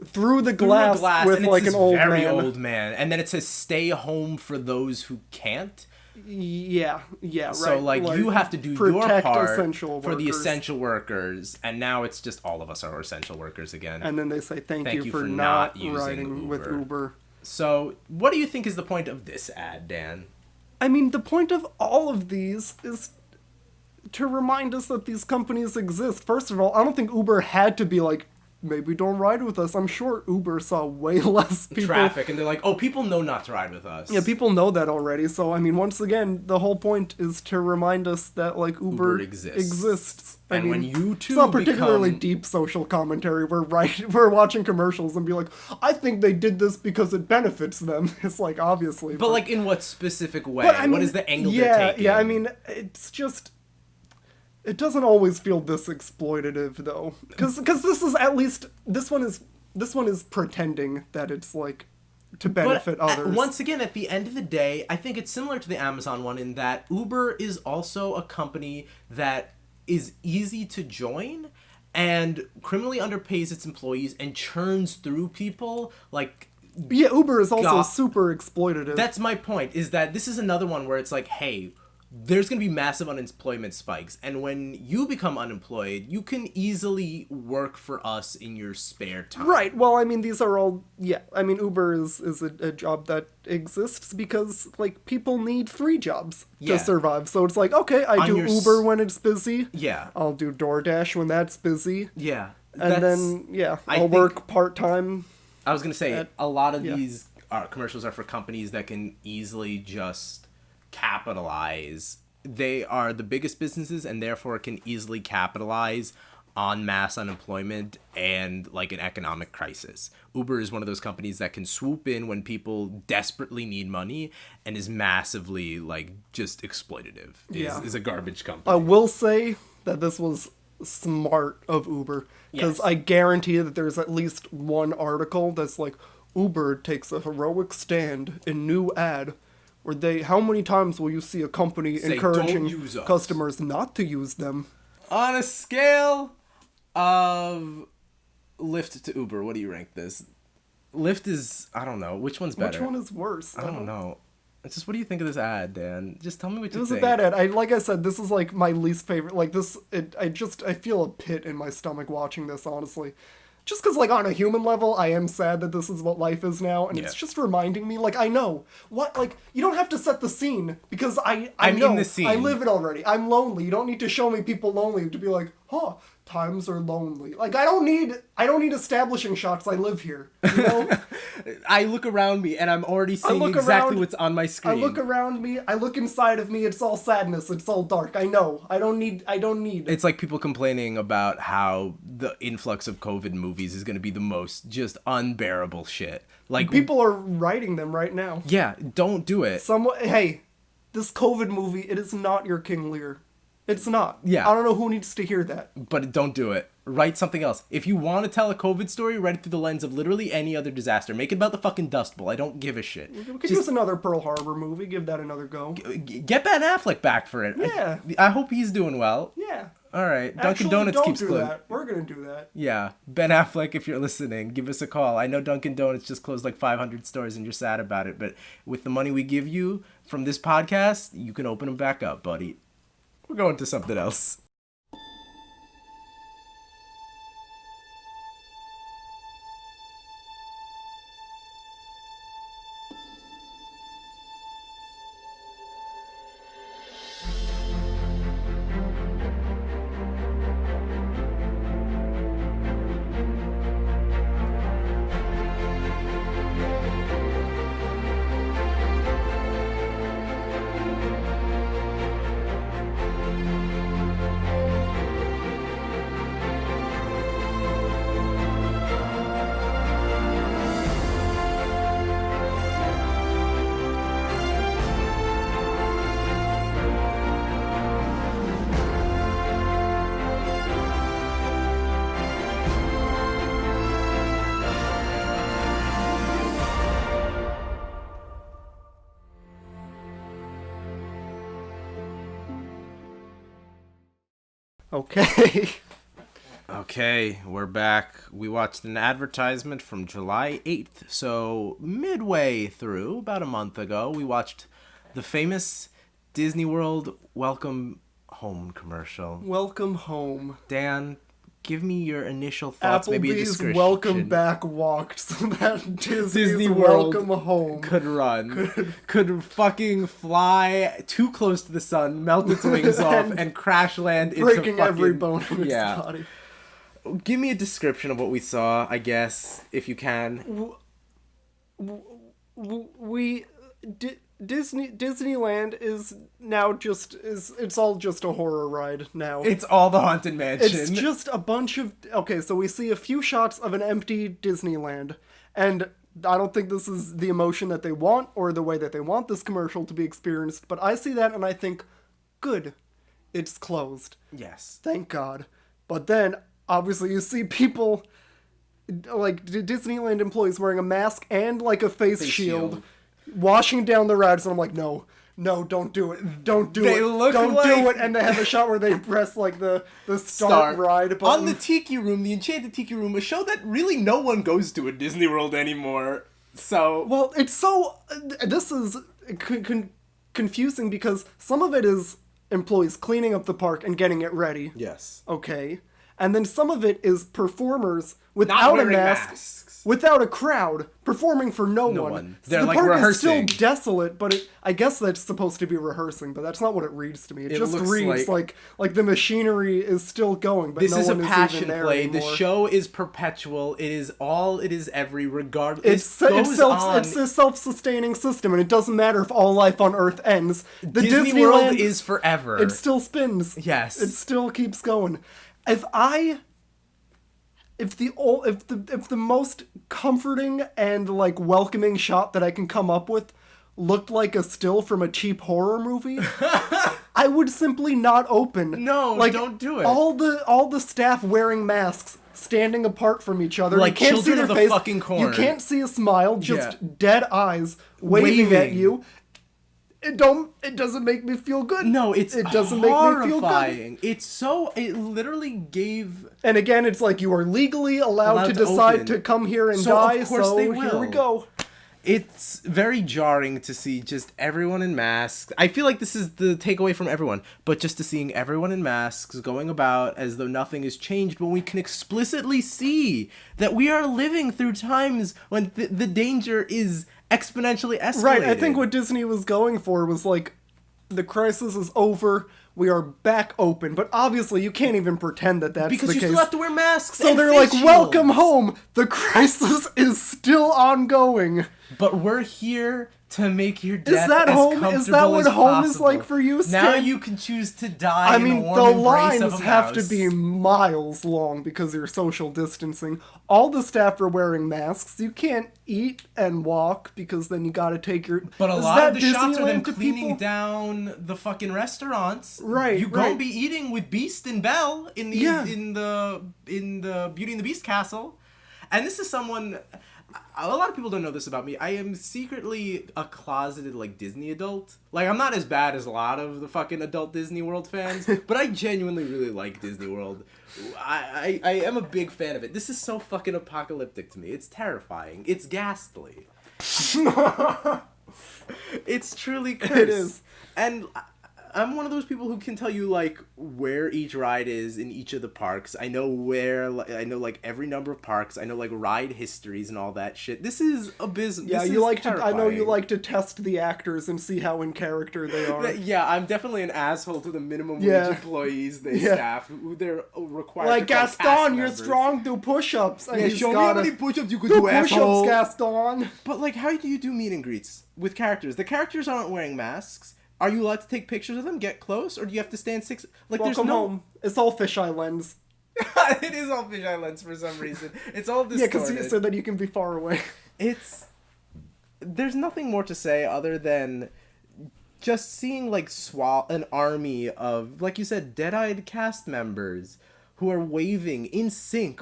through the glass, with and it's like this an old very man. old man, and then it says "Stay home for those who can't." Yeah, right. So like you have to do your protect part essential for the workers. essential workers, and now it's just all of us are essential workers again. And then they say thank you for not not using riding with Uber. Uber. So what do you think is the point of this ad, Dan? I mean, the point of all of these is to remind us that these companies exist. First of all, I don't think Uber had to be like, maybe don't ride with us. I'm sure Uber saw way less people. Traffic, and they're like, oh, people know not to ride with us. Yeah, people know that already. So, I mean, once again, the whole point is to remind us that, like, Uber exists. And when you it's too not particularly become- deep social commentary. We're watching commercials and be like, I think they did this because it benefits them. It's like, obviously. But like, in what specific way? But, I mean, what is the angle yeah, they're taking? Yeah, I mean, it's just... It doesn't always feel this exploitative, though. Because this is at least... This one is pretending that it's, like, to benefit others. Once again, at the end of the day, I think it's similar to the Amazon one in that Uber is also a company that is easy to join and criminally underpays its employees and churns through people like... Yeah, Uber is also God. super exploitative. That's my point, is that this is another one where it's like, hey, there's going to be massive unemployment spikes. And when you become unemployed, you can easily work for us in your spare time. Right. Well, I mean, these are all, yeah. I mean, Uber is a job that exists because, like, people need free jobs Yeah. to survive. So it's like, okay, I do your Uber when it's busy. Yeah. I'll do DoorDash when that's busy. Yeah. And then, yeah, I I'll think- work part-time. I was going to say, a lot of yeah. these commercials are for companies that can easily just capitalize. They are the biggest businesses and therefore can easily capitalize on mass unemployment and like an economic crisis. Uber is one of those companies that can swoop in when people desperately need money and is massively like just exploitative. Yeah. Is a garbage I company. will say that this was smart of Uber because Yes. I guarantee that there's at least one article that's like, Uber takes a heroic stand in new ad where they, how many times will you see a company Say, encouraging "Don't use us." customers not to use them? On a scale of Lyft to Uber, what do you rank this? Lyft is, I don't know, which one's better? Which one is worse? I don't know. It's just, what do you think of this ad, Dan? Just tell me what It you was think. a bad ad. Like I said, this is like my least favorite. Like this, I feel a pit in my stomach watching this, honestly. Just because, like, on a human level, I am sad that this is what life is now, and it's Yeah. just reminding me, like, I know. What, like, you don't have to set the scene, because I'm in the scene. I live it already. I'm lonely. You don't need to show me people lonely to be like, huh, times are lonely. Like, I don't need establishing shots. I live here, you know? I look around me and I'm already seeing look exactly around- what's on my I screen. look around me, I look inside of me, it's all sadness, it's all dark. I know. I don't need It's like people complaining about how the influx of COVID movies is going to be the most just unbearable shit. Like, People are writing them right now. yeah, don't do it. Hey, this COVID movie, it is not your King Lear. It's not. Yeah. I don't know who needs to hear that. But don't do it. Write something else. If you want to tell a COVID story, write it through the lens of literally any other disaster. Make it about the fucking Dust Bowl. I don't give a shit. We could use another Pearl Harbor movie. Give that another go. Get Ben Affleck back for it. Yeah. I hope he's doing well. Yeah. All right. Dunkin' Actually, Donuts don't keeps do closing. that. We're gonna do that. Yeah, Ben Affleck, if you're listening, give us a call. I know Dunkin' Donuts just closed like 500 stores and you're sad about it, but with the money we give you from this podcast, you can open them back up, buddy. We're going to something else. Okay. Okay, we're back. We watched an advertisement from July 8th, so midway through, about a month ago, we watched the famous Disney World Welcome Home commercial. Welcome home. Dan, give me your initial thoughts, maybe a Applebee's description. Welcome Back walked so that Disney's Disney World Welcome Home. could run, could fucking fly too close to the sun, melt its wings off, and crash land into breaking fucking, every bone in its yeah. body. Give me a description of what we saw, I guess, if you can. Disneyland is now it's all just a horror ride now. It's all the Haunted Mansion. It's just a bunch of... Okay, so we see a few shots of an empty Disneyland, and I don't think this is the emotion that they want or the way that they want this commercial to be experienced, but I see that and I think, good, it's closed. Yes. Thank God. But then, obviously, you see people, like Disneyland employees wearing a mask and like a face shield, washing down the rides, and I'm like, no, don't do it. Don't do They it. look Don't like- do it. And they have a shot where they press like the start ride button. On the Tiki Room, the Enchanted Tiki Room, a show that really no one goes to at Disney World anymore. So, Well, it's so... This is confusing because some of it is employees cleaning up the park and getting it ready. Yes. Okay. And then some of it is performers without a wearing mask, masks. without a crowd, performing for no one. So They're, the like, park rehearsing. is still desolate, but I guess that's supposed to be rehearsing, but that's not what it reads to me. It just looks reads like the machinery is still going, but This no is a one passion is even there play. anymore. The show is perpetual. It is all. It is every. Regardless, It's a self-sustaining system, and it doesn't matter if all life on Earth ends. The Disney World Disneyland is forever. It still spins. Yes. It still keeps going. If the most comforting and like welcoming shot that I can come up with looked like a still from a cheap horror movie, I would simply not open. No, like, don't do it. All the staff wearing masks, standing apart from each other. Like you can't children see of their the face. fucking corn. You can't see a smile, just Yeah. dead eyes waving at Waving. you. It doesn't make me feel good. No, it doesn't make me feel good. horrifying. It literally gave. And again, it's like you are legally allowed to to decide open. to come here and So, of die, course so they here will. we go. It's very jarring to see just everyone in masks. I feel like this is the takeaway from everyone, but just to seeing everyone in masks going about as though nothing has changed when we can explicitly see that we are living through times when the danger is exponentially escalating. Right, I think what Disney was going for was like, the crisis is over, we are back open, but obviously you can't even pretend that that's because the you case. still have to wear masks. So and they're face like, welcome shields." home! The crisis is still ongoing! But we're here to make your death that as home? Is comfortable that what as home is possible. like for you, Now Stan? you can choose to die I in mean, the warm the embrace lines of a have to mouse. be miles long because you're social distancing. All the staff are wearing masks. You can't eat and walk because then you gotta take your... But a Is lot that of the shots are them Disneyland to cleaning people? down the fucking restaurants. Right, You gonna right. be eating with Beast and Belle in the Yeah. in the Beauty and the Beast castle. And this is someone... A lot of people don't know this about me. I am secretly a closeted, like, Disney adult. Like, I'm not as bad as a lot of the fucking adult Disney World fans, but I genuinely really like Disney World. I am a big fan of it. This is so fucking apocalyptic to me. It's terrifying. It's ghastly. It's truly cursed. It is. And I'm one of those people who can tell you, like, where each ride is in each of the parks. I know like, every number of parks. I know, like, ride histories and all that shit. This is abysmal. Yeah, This you is like to. I know you terrifying. like to test the actors and see how in character they are. Yeah, I'm definitely an asshole to the minimum Yeah. wage employees, they Yeah. staff, who they're required Like, to call cast Gaston, you're members. strong, do push-ups. And Yeah, he's show me gotta- how many push-ups you could do do, push-ups, asshole. Gaston. But, like, how do you do meet and greets with characters? The characters aren't wearing masks. Are you allowed to take pictures of them, get close, or do you have to stand six... Like, Welcome there's no... home. It's all fisheye lens. It is all fisheye lens for some reason. It's all Yeah, distorted. because so that you can be far away. It's... There's nothing more to say other than just seeing, like, an army of, like you said, dead-eyed cast members who are waving in sync.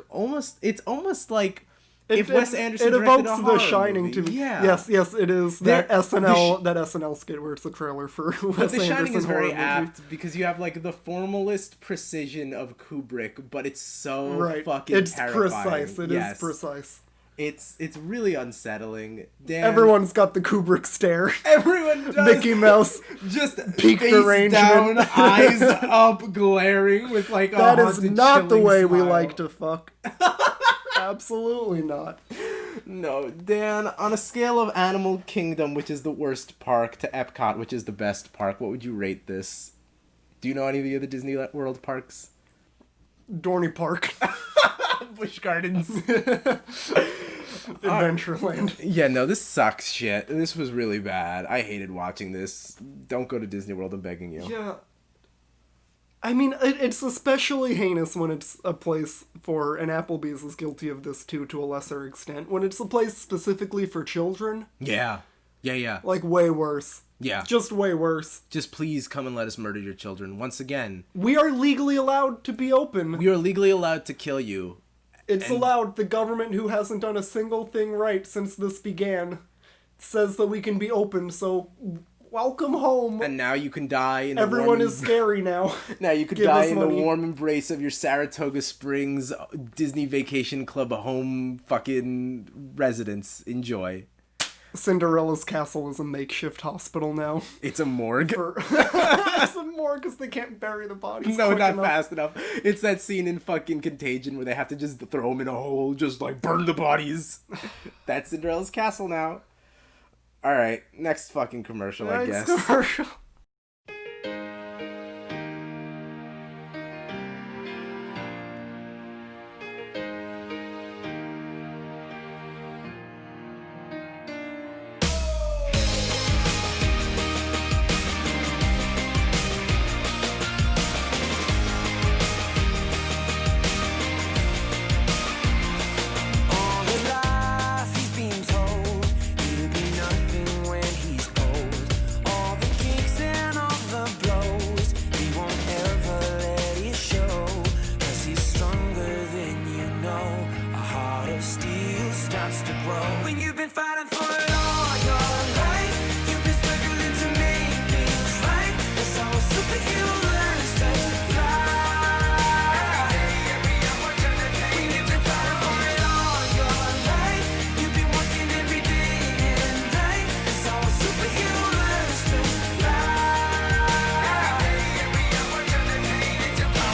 It's almost like if Wes Anderson it directed evokes a The horror Shining movie. to me. Yeah. Yes, it is that There- SNL skit where it's the trailer for But Wes The Shining Anderson is very horror movie. apt because you have, like, the formalist precision of Kubrick, but it's so Right, fucking it's terrifying. precise. It is Yes. precise. It's really unsettling. Damn. Everyone's got the Kubrick stare. Everyone does. Mickey Mouse. Just peak face arrangement. down, eyes up, glaring with like a That is haunted, not the chilling way we smile. like to fuck. Absolutely not. No, Dan. On a scale of Animal Kingdom, which is the worst park, to Epcot, which is the best park, what would you rate this? Do you know any of the other Disney World parks? Dorney Park. Busch Gardens. Adventureland. Yeah, no, this sucks shit. This was really bad. I hated watching this. Don't go to Disney World, I'm begging you. Yeah. I mean, it's especially heinous when it's a place for, and Applebee's is guilty of this too, to a lesser extent, when it's a place specifically for children, Yeah. Yeah. like way worse. Yeah. Just way worse. Just please come and let us murder your children. Once again, We are legally allowed to be open. we are legally allowed to kill you. It's allowed. The government, who hasn't done a single thing right since this began, says that we can be open, so welcome home. And now you can die in the Everyone warm is scary now. Now you could Give die us in money. the warm embrace of your Saratoga Springs Disney Vacation Club home fucking residence. Enjoy. Cinderella's castle is a makeshift hospital now. It's a morgue. It's a morgue because they can't bury the bodies. No, quick not enough. fast enough. It's that scene in fucking Contagion where they have to just throw them in a hole, just like burn the bodies. That's Cinderella's castle now. All right, next fucking commercial, I Next guess. commercial. All his life he's been told he'll be nothing when he's old. All the kicks and all the blows, he won't ever let it show. 'Cause he's stronger than you know. A heart of steel starts to grow. When you've been fighting for it all your life, you've been struggling to make things right. That's how a superhero learns to fly. When you've been fighting for it all your life, you've been working every day and night. That's how a superhero learns to fly.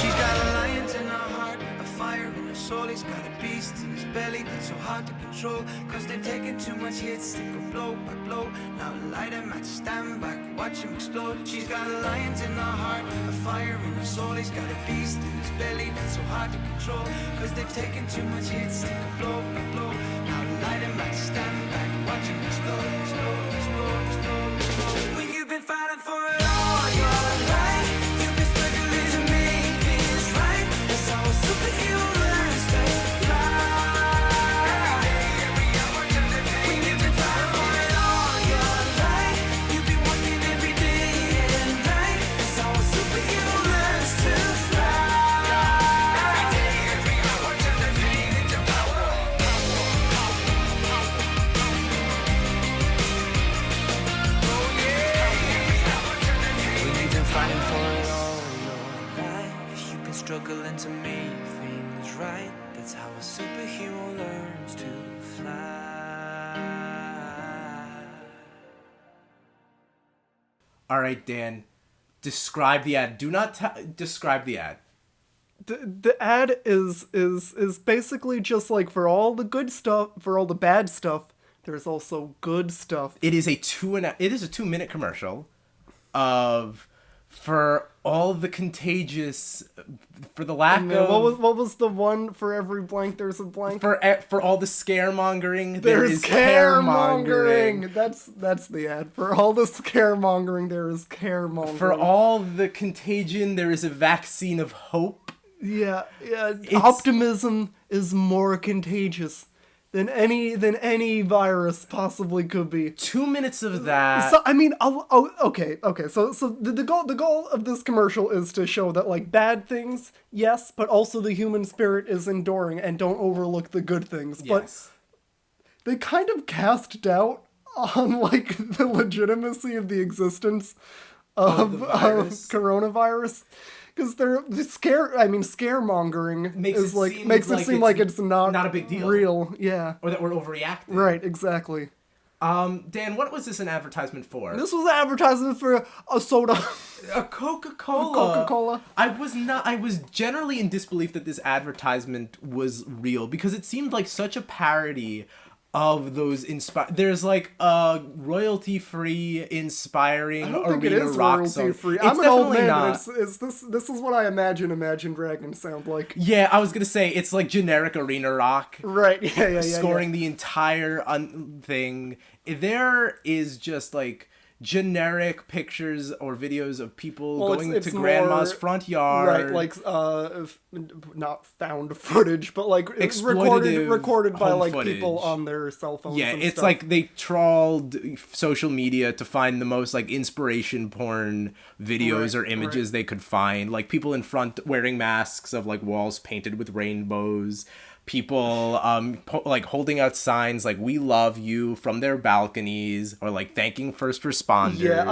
She's got a lion in her heart, a fire in her soul. He's got a beast in his belly that's so hard to control. 'Cause they've taken too much hits, they go blow by blow. Now light him at stand back, watch him explode. She's got a lion in her heart, a fire in her soul. He's got a beast in his belly that's so hard to control. 'Cause they've taken too much hits, they go blow by blow. Now light him at stand back, watch him explode, explode, explode, explode, explode. When you've been fighting for it all your life, you've been struggling to make things right. That's how a superhero learns to fly. When you've been fighting for it all your life, you've been working every day and night. That's how a superhero learns to fly. When you've been fighting for it all your life, you've been struggling to make things right. That's how a superhero learns to fly. All right, Dan, describe the ad. Do not describe the ad. The ad is basically just like for all the good stuff, for all the bad stuff, there's also good stuff. It is a 2-minute commercial of for all the contagious, for the lack And of what was the one for every blank there's a blank? for all the scaremongering, there There's is caremongering. caremongering. That's the ad. For all the scaremongering, there is caremongering. For all the contagion, there is a vaccine of hope. Yeah. Optimism is more contagious than any virus possibly could be. 2 minutes of that. So I mean, okay. So the goal of this commercial is to show that like bad things, yes, but also the human spirit is enduring, and don't overlook the good things. But Yes. they kind of cast doubt on like the legitimacy of the existence of the virus. coronavirus. Because scaremongering Makes is it makes seem it seem like like it's it's not not a big deal. real. Yeah. Or that we're overreacting. Right. Exactly. Dan, what was this an advertisement for? This was an advertisement for a soda. A Coca-Cola. Coca-Cola. I was generally in disbelief that this advertisement was real because it seemed like such a parody of those there's like a royalty-free inspiring I don't arena think it is rock royalty song. free. It's I'm an old definitely man, not. but it's this is what I Imagine Dragons sound like. Yeah, I was gonna say it's like generic arena rock. Right? Yeah. Scoring the entire thing. There is just like generic pictures or videos of people Well, going it's to grandma's more- front yard. Right, like not found footage, but like it's Exploitative recorded by home like footage. people on their cell phones. Yeah, and it's stuff. like they trawled social media to find the most like inspiration porn videos Right, or images they could find. Like people in front wearing masks of like walls painted with rainbows. People like holding out signs like "We love you" from their balconies, or like thanking first responders. Yeah,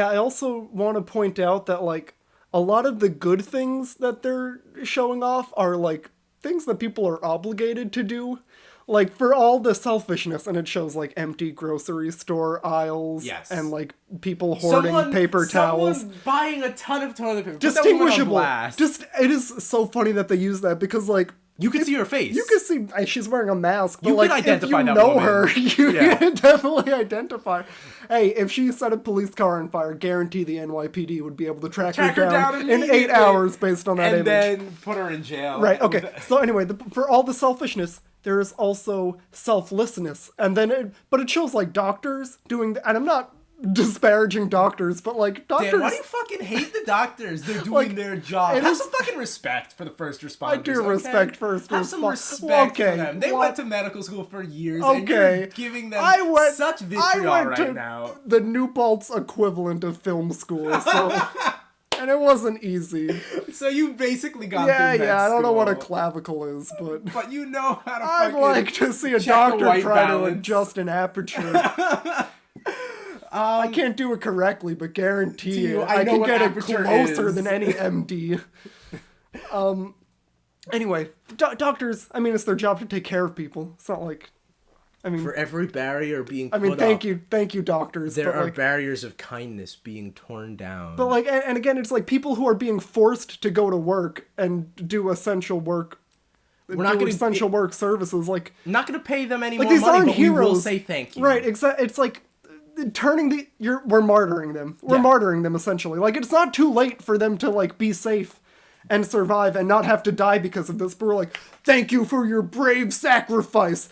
I also want to point out that like a lot of the good things that they're showing off are like things that people are obligated to do. like for all the selfishness, and it shows like empty grocery store aisles, Yes. and like people hoarding paper towels. Someone buying a ton of toilet paper. Distinguishable. It Is so funny that they use that because like you can see her face. you can see she's wearing a mask, but You like can identify if you that know woman. her, you Yeah. can definitely identify. Hey, if she set a police car on fire, guarantee the NYPD would be able to track her down in 8 immediately. hours based on that and image. then put her in jail. Right. Okay. So anyway, for all the selfishness, there is also selflessness, and then but it shows like doctors doing, and I'm not disparaging doctors, but like doctors. Dan, why do you fucking hate the doctors? They're doing Like, their job. it Have is- some fucking respect for the first responders. I do okay? respect first Have some respon- respect Okay, for them. They well- went to medical school for years, and Okay, you're giving them such I vitriol went right to now. the New Paltz equivalent of film school, so and it wasn't easy. So you basically got Yeah, through med I don't know what a school, clavicle is, but but you know how to I'd fucking like to see a check the doctor white try to balance. adjust an aperture. I can't do it correctly, but guarantee you, you, I I know can what get it aperture closer is. than any MD. Anyway, doctors. I mean, it's their job to take care of people. It's not like, I mean, For every barrier being I mean, put thank up, you, doctors. there but are like, barriers of kindness being torn down. but like, and again, it's like people who are being forced to go to work and do essential work. We're not do gonna- essential work services. Like, I'm not going to pay them any like more these money, aren't but we heroes. will say thank you. Right, exactly. It's like turning we're martyring them. We're Yeah. martyring them essentially. Like it's not too late for them to like be safe and survive and not have to die because of this. But we're like, thank you for your brave sacrifice.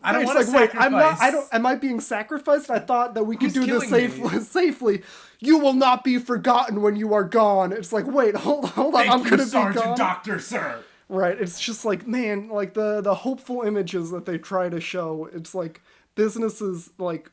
I don't It's want to like, wait, I'm not. I sacrifice. don't. Am I being sacrificed? I thought that we could Who's do this killing me? safely. You will not be forgotten when you are gone. It's like, wait, hold on. Thank I'm you, gonna be Sergeant gone. Doctor, sir. Right. It's just like, man, like the hopeful images that they try to show. It's like businesses like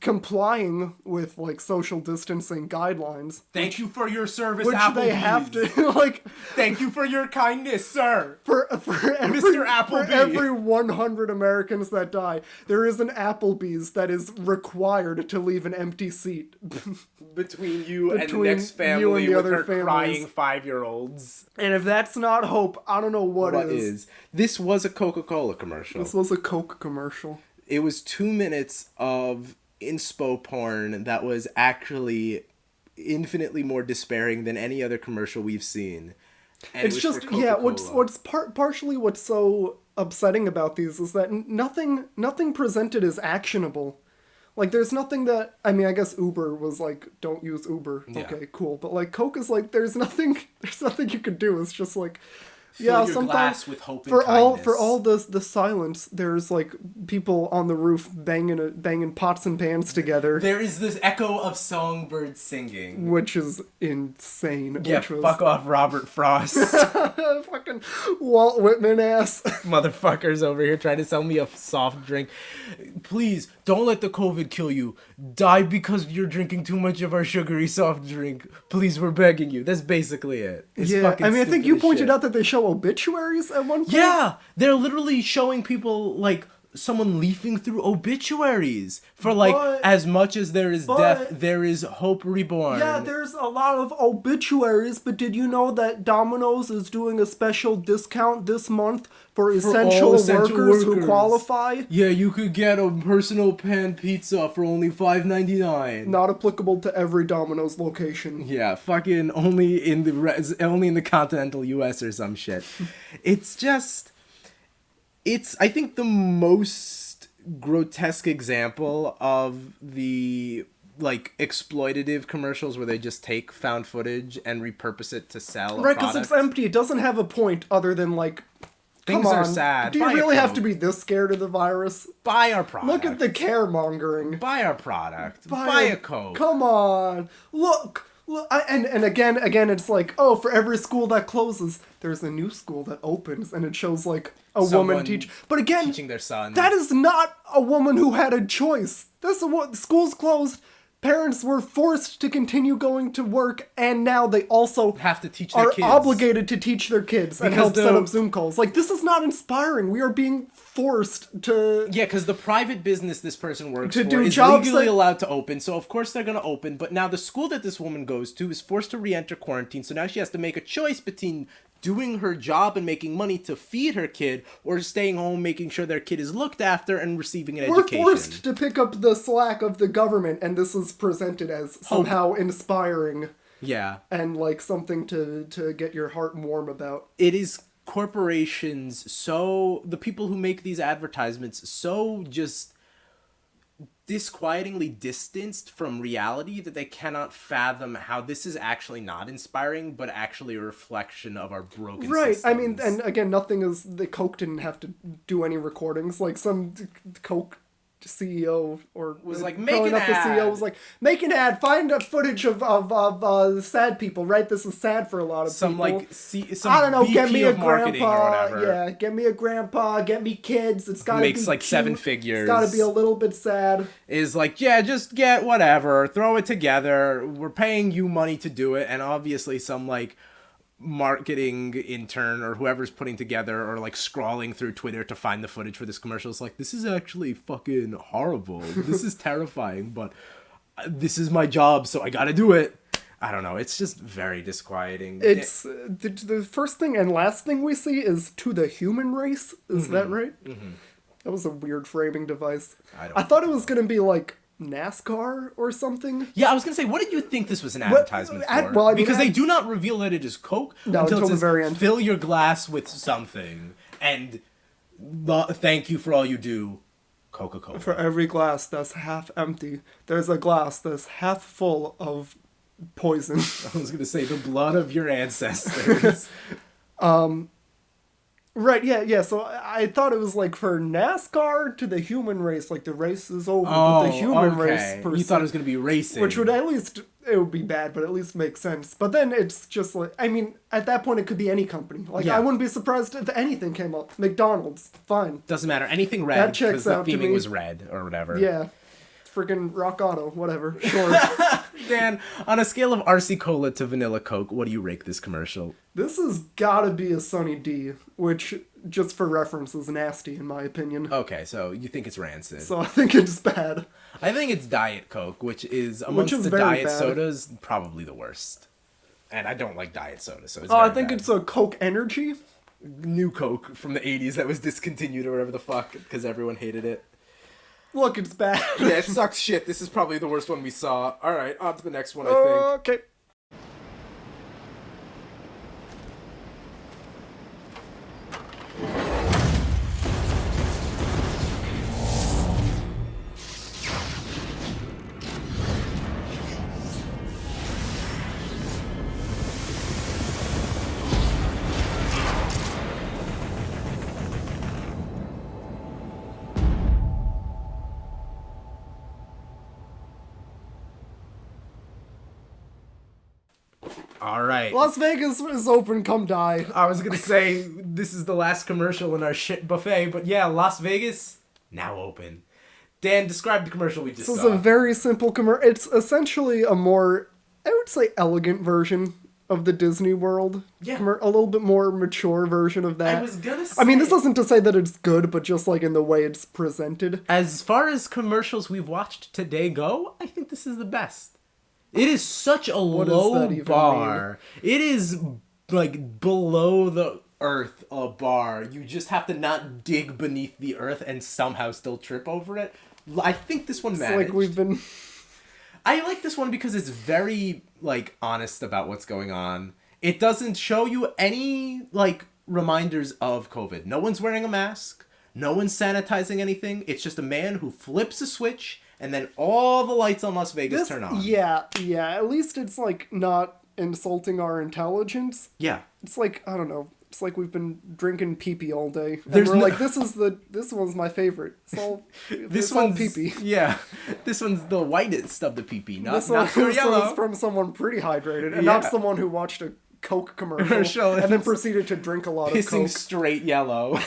complying with like social distancing guidelines, Thank you for your service, which Applebee's. they have to like Thank you for your kindness, sir. for every, Mr. Applebee. for every 100 Americans that die, there is an Applebee's that is required to leave an empty seat. Between you and the Between next you family and the with other her families. crying 5-year-olds. And if that's not hope, I don't know what What is. is? This was a Coca-Cola commercial. This was a Coke commercial. It was 2 minutes of inspo porn that was actually infinitely more despairing than any other commercial we've seen. And It's it was just for yeah. Coca-Cola. What's partially what's so upsetting about these is that nothing presented is actionable. Like there's nothing that I mean. I guess Uber was like, don't use Uber. Yeah. Okay, cool. But like Coke is like, there's nothing you could do. It's just like. Fill your sometimes glass with hope and for kindness. all the silence, there's like people on the roof banging pots and pans together, There is this echo of songbirds singing. which is insane. Yeah, which was fuck off, Robert Frost. fucking Walt Whitman ass. Motherfuckers over here trying to sell me a soft drink. Please, don't let the COVID kill you. Die because you're drinking too much of our sugary soft drink. Please, we're begging you. That's basically it. It's Yeah, fucking I mean, I think stupid you as pointed shit. out that they show obituaries at one point. Yeah, they're literally showing people like someone leafing through obituaries for like But- as much as there is death, but- there is hope reborn. Yeah, there's a lot of obituaries, but did you know that Domino's is doing a special discount this month for essential, essential workers who workers. qualify? Yeah, you could get a personal pan pizza for only $5.99. Not applicable to every Domino's location. Yeah, fucking only in the continental U.S. or some shit. It's just, it's I think the most grotesque example of the like exploitative commercials where they just take found footage and repurpose it to sell. Right, because it's empty. It doesn't have a point other than like. Things come are on, sad. Do you Buy a really have Coke. to be this scared of the virus? Buy our product. Look at the caremongering. Buy our product. Buy a Coke. Come on, look. And again, it's like, oh, for every school that closes, there's a new school that opens, and it shows like a Someone woman teach. But again, teaching their son. that is not a woman who had a choice. That's what schools closed. Parents were forced to continue going to work, and now they also Have to teach their are kids. obligated to teach their kids and Because help set the- up Zoom calls. Like, this is not inspiring. We are being forced to. Yeah, because the private business this person works To for do is jobs legally that- allowed to open, so of course they're going to open. But now the school that this woman goes to is forced to re-enter quarantine, so now she has to make a choice between doing her job and making money to feed her kid, or staying home making sure their kid is looked after and receiving an We're education. forced to pick up the slack of the government, and this is presented as somehow inspiring Yeah. and like something to get your heart warm about. It is corporations, so the people who make these advertisements, so just disquietingly distanced from reality that they cannot fathom how this is actually not inspiring, but actually a reflection of our broken Right. systems. I mean, and again, nothing is. The Coke didn't have to do any recordings. Like some Coke CEO or Was like, calling "Make an up the CEO ad." was like, make an ad. Find a footage of sad people. Right. This is sad for a lot of some people. like some I don't know. VP Get me a of marketing grandpa. or whatever. Yeah. Get me a grandpa. Get me kids. It's gotta Makes be like cute. 7 figures. It's gotta be a little bit sad. Is like, yeah, just get whatever, throw it together. We're paying you money to do it, and obviously some like marketing intern or whoever's putting together or like scrolling through Twitter to find the footage for this commercial is like, this is actually fucking horrible. This is terrifying, but this is my job, so I gotta do it. I don't know. It's just very disquieting. It's the first thing and last thing we see is to the human race. Is that right? Mm-hmm. That was a weird framing device. I thought it was going to be like NASCAR or something. Yeah, I was gonna say, what did you think this was an advertisement for? well, I mean, because they do not reveal that it is Coke until it the says, very end. Fill your glass with something, and thank you for all you do, Coca-Cola. For every glass that's half empty, there's a glass that's half full of poison. I was gonna say the blood of your ancestors. Right, yeah. So I thought it was like for NASCAR to the human race, like the race is over, but the human race per You thought se, it was gonna be racing, which would at least, it would be bad, but at least make sense. But then it's just like, I mean, at that point it could be any company. Like, Yeah. I wouldn't be surprised if anything came up. McDonald's, fine. doesn't matter. Anything red, That checks because the out to theming me. was red or whatever. Yeah. Freaking Rock Auto, whatever. Sure. Dan, on a scale of RC Cola to Vanilla Coke, what do you rate this commercial? This has gotta be a Sunny D, which, just for reference, is nasty in my opinion. Okay, so you think it's rancid. So I think it's bad. I think it's Diet Coke, which is amongst is the very diet bad. sodas probably the worst. And I don't like diet soda, so it's Oh, I very think bad. it's a Coke Energy. New Coke from the 80s that was discontinued or whatever the fuck because everyone hated it. Look, it's bad. Yeah, it sucks shit. This is probably the worst one we saw. All right, on to the next one, I think. Okay. All right. Las Vegas is open, come die. I was going to say this is the last commercial in our shit buffet, but yeah, Las Vegas, now open. Dan, describe the commercial we just This is saw. a very simple commercial. It's essentially a more, I would say, elegant version of the Disney World. Yeah. A little bit more mature version of that. I was going to say... I mean, this isn't to say that it's good, but just like in the way it's presented. As far as commercials we've watched today go, I think this is the best. It is such a does low that even bar. It is like below the earth a bar. You just have to not dig beneath the earth and somehow still trip over it. I think this one It's managed. like we've been... I like this one because it's very like honest about what's going on. It doesn't show you any like reminders of COVID. No one's wearing a mask. No one's sanitizing anything. It's just a man who flips a switch and then all the lights on Las Vegas turn on. Yeah. At least it's like not insulting our intelligence. Yeah. It's like, I don't know. It's like we've been drinking pee-pee all day. And There's we're no- like, this one's my favorite. It's all, This it's all one's pee-pee. Yeah. This one's the whitest of the pee-pee, not This one pure is yellow. from someone pretty hydrated, and Yeah. not someone who watched a Coke commercial Commercial and then is proceeded to drink a lot of Pissing Coke. straight yellow.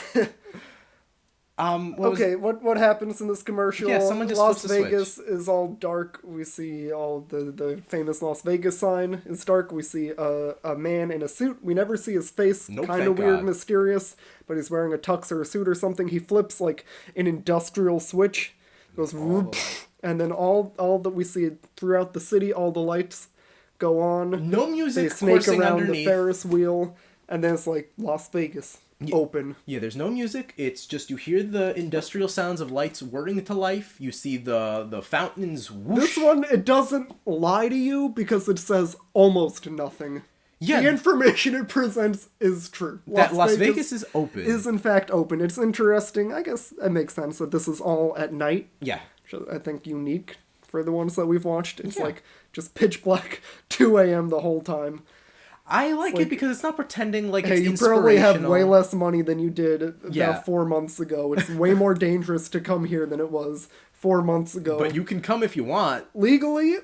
What was- Okay, what happens in this commercial? Yeah, someone just Las flips a Vegas is all dark. We see all the famous Las Vegas sign is dark. We see a man in a suit. We never see his face. Nope, Kind of thank weird, God. mysterious, but he's wearing a tux or a suit or something. He flips like an industrial switch. Goes whoop, and then all that we see throughout the city, all the lights go on. No They music snake coursing around underneath. the Ferris wheel. And then it's like Las Vegas, open. Yeah, there's no music. It's just you hear the industrial sounds of lights whirring to life. You see the fountains whoosh. This one, it doesn't lie to you because it says almost nothing. Yeah. The information it presents is true. That Las Vegas is open. Is in fact open. It's interesting. I guess it makes sense that this is all at night. Yeah. Which I think unique for the ones that we've watched. It's like just pitch black, 2 a.m. the whole time. I like it because it's not pretending like Hey, it's you inspirational. probably have way less money than you did about Yeah. 4 months ago. It's way more dangerous to come here than it was 4 months ago. But you can come if you want. Legally,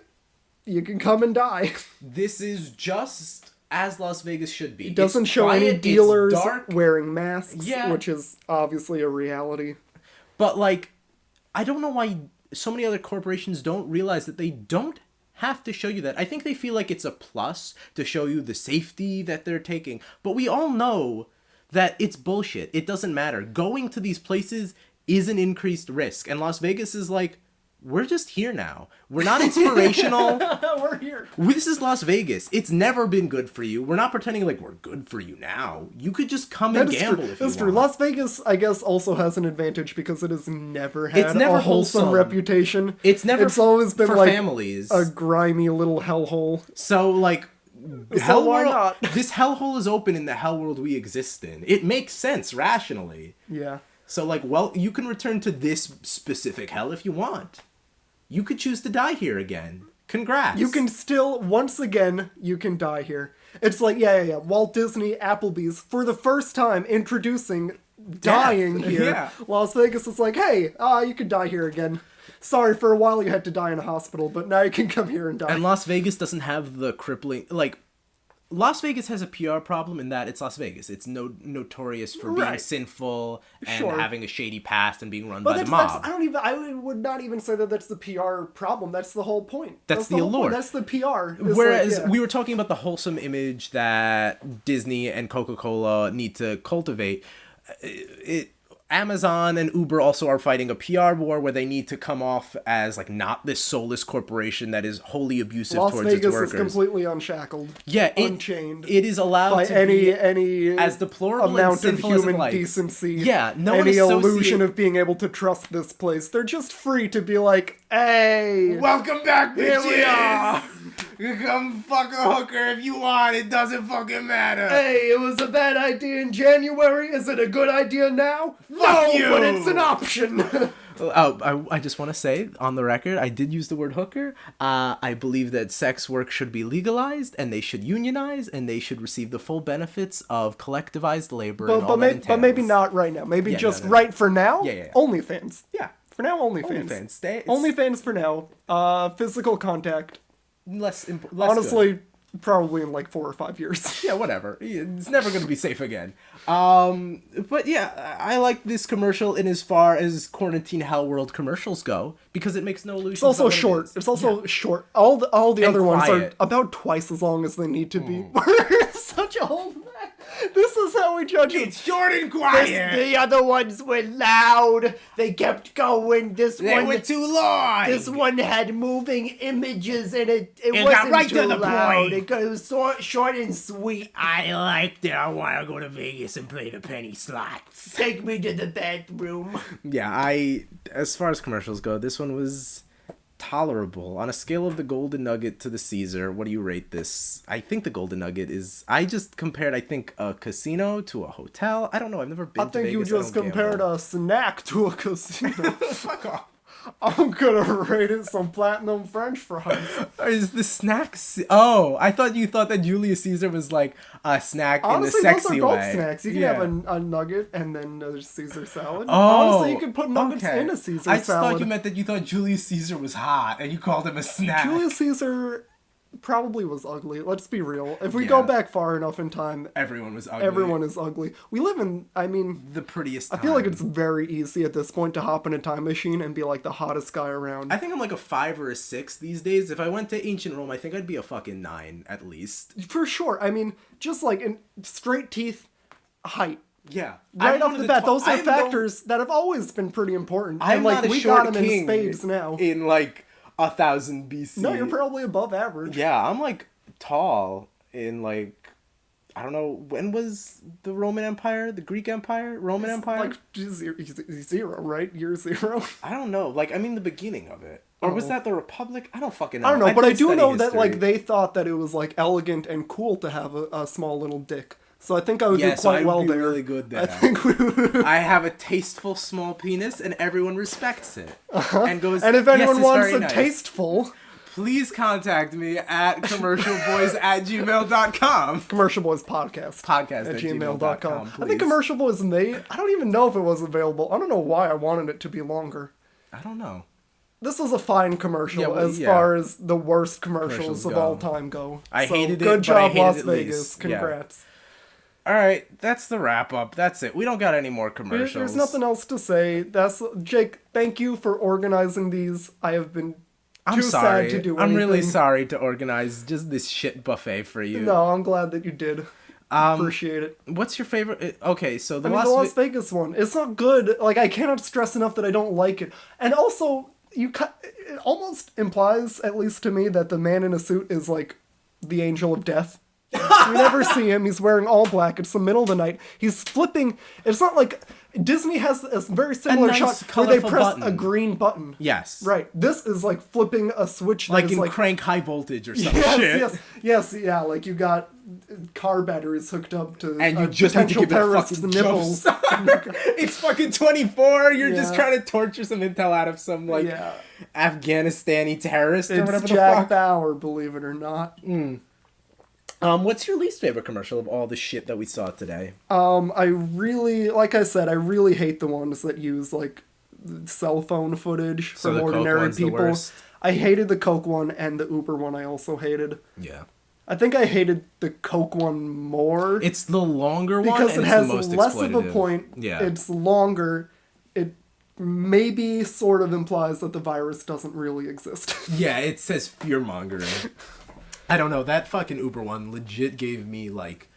you can come and die. This is just as Las Vegas should be. It doesn't It's show quiet, any it's dealers dark, wearing masks, Yeah. which is obviously a reality. but like, I don't know why so many other corporations don't realize that they don't have to show you that. I think they feel like it's a plus to show you the safety that they're taking. But we all know that it's bullshit. It doesn't matter. Going to these places is an increased risk. And Las Vegas is like, we're just here now. We're not inspirational. We're here. This is Las Vegas. It's never been good for you. We're not pretending like we're good for you now. You could just come and That is gamble true. if you That's want. true. Las Vegas, I guess, also has an advantage because it has never had It's never a wholesome wholesome. reputation. It's never It's always been for like families. a grimy little hellhole. So like, So why world- not? This hellhole is open in the hell world we exist in. It makes sense rationally. Yeah. So like, well, you can return to this specific hell if you want. You could choose to die here again. Congrats. You can still, once again, you can die here. It's like, yeah. Walt Disney, Applebee's, for the first time introducing dying here. Yeah. Las Vegas is like, hey, you can die here again. Sorry, for a while you had to die in a hospital, but now you can come here and die. And Las Vegas doesn't have the crippling like. Las Vegas has a PR problem in that it's Las Vegas. It's notorious for being Right. sinful and Sure. having a shady past and being run But by the that's, mob. I would not even say that that's the PR problem. That's the whole point. That's the whole point. allure. That's the PR. It's like, Whereas yeah. we were talking about the wholesome image that Disney and Coca-Cola need to cultivate, Amazon and Uber also are fighting a PR war where they need to come off as like not this soulless corporation that is wholly abusive Las towards Vegas its is workers. completely unshackled. Yeah, unchained. It is allowed By to any be as deplorable and amount of sinful as it human likes. decency. Yeah, no one any associate- illusion of being able to trust this place. They're just free to be like, hey, Welcome back, bitches! Here we are. You come fuck a hooker if you want. It doesn't fucking matter. hey, it was a bad idea in January. Is it a good idea now? No, you. but it's an option. Oh, I just want to say, on the record, I did use the word hooker. I believe that sex work should be legalized, and they should unionize, and they should receive the full benefits of collectivized labor and all that but maybe entails. not right now. Maybe Yeah, just no. right for now. Yeah. OnlyFans. Yeah. For now, OnlyFans. OnlyFans. Stay. OnlyFans for now. Physical contact. Less Honestly, probably in like 4 or 5 years. yeah, whatever. It's never going to be safe again. But yeah, I like this commercial in as far as quarantine hell world commercials go because it makes no illusions. It's also about what it short. is. It's also short. All the And other ones are quiet. about twice as long as they need to be. We're such a old man. This is how we judge it. short and quiet. The other ones were loud. They kept going. This They one were too long. This one had moving images and it got wasn't right to too the loud. point. It was short and sweet. I liked it. I want to go to Vegas and play the penny slots. Take me to the bathroom. Yeah, as far as commercials go, this one was tolerable. On a scale of the Golden Nugget to the Caesar, what do you rate this? I think the Golden Nugget is, I just compared, I think, a casino to a hotel. I don't know, I've never been I to think Vegas. you just I don't compared gamble. a snack to a casino. Fuck off. I'm gonna rate it some platinum French fries. Is the snacks? Oh, I thought you thought that Julius Caesar was like a snack Honestly, in a sexy those are both way. snacks. You can Yeah. have a nugget and then there's Caesar salad. Oh, Honestly, you can put nuggets okay. in a Caesar I just salad. thought you meant that you thought Julius Caesar was hot and you called him a snack. Julius Caesar probably was ugly. Let's be real. If we Yeah. go back far enough in time, Everyone was ugly. everyone is ugly. We live in, I mean, the prettiest. I feel like it's very easy at this point to hop in a time machine and be like the hottest guy around. I think I'm like a 5 or a 6 these days. If I went to ancient Rome, I think I'd be a fucking 9 at least. For sure. I mean, just like in straight teeth, height. Yeah. Right off the bat, those are factors that have always been pretty important. I'm and like not a we short got them king in spades now. in like 1000 BC. No, you're probably above average. Yeah, I'm like tall in like I don't know, when was the Roman Empire, the Greek Empire, Roman Empire? Like zero, right? Year zero. I don't know. Like, I mean, the beginning of it. Or was that the Republic? I don't fucking know. I don't know, but I did do study know that history. like they thought that it was like elegant and cool to have a small little dick. So I think I would Yeah, do so quite I would well be there. really good there. I think we would. I have a tasteful small penis, and everyone respects it. And goes, And if "Yes, anyone it's wants very a nice." tasteful, Please contact me at commercialboys@gmail.com. Commercial Boys Podcast. Podcast at at gmail.com. I please. think Commercial Boys made. I don't even know if it was available. I don't know why I wanted it to be longer. I don't know. This was a fine commercial Yeah, well, as yeah. far as the worst commercials of go. all time go. I hated it, Good but I job, hated Las it Vegas. least. Yeah. Congrats. All right, that's the wrap up. That's it. We don't got any more commercials. There's nothing else to say. That's Jake. Thank you for organizing these. I have been I'm too sorry. sad to do I'm really anything. sorry to organize just this shit buffet for you. No, I'm glad that you did. Appreciate it. What's your favorite? Okay, so the I mean, the Las Vegas one. It's not good. Like, I cannot stress enough that I don't like it. And also, it almost implies, at least to me, that the man in a suit is like the angel of death. You never see him. He's wearing all black. It's the middle of the night. He's flipping. It's not like Disney has a very similar nice, shot where they colorful press button. a green button. Yes. Right. This is like flipping a switch. That Like is in like Crank High Voltage or some yes, shit. yes, yeah. Like you got car batteries hooked up to And you just need to potential give it a terrorists' fucking nipples. jump start. It's fucking 24. You're just Yeah. trying to torture some intel out of some like Yeah. Afghanistani terrorist or whatever It's the Jack fuck. Bauer, believe it or not. What's your least favorite commercial of all the shit that we saw today? I really, like I said, I really hate the ones that use like cell phone footage So from the Coke ordinary one's the people. worst? I hated the Coke one and the Uber one. I also hated. Yeah. I think I hated the Coke one more It's the longer one because and it it's has the most less of a exploitative. point. Yeah. It's longer. It maybe sort of implies that the virus doesn't really exist. Yeah, it says fear mongering. I don't know. That fucking Uber one legit gave me like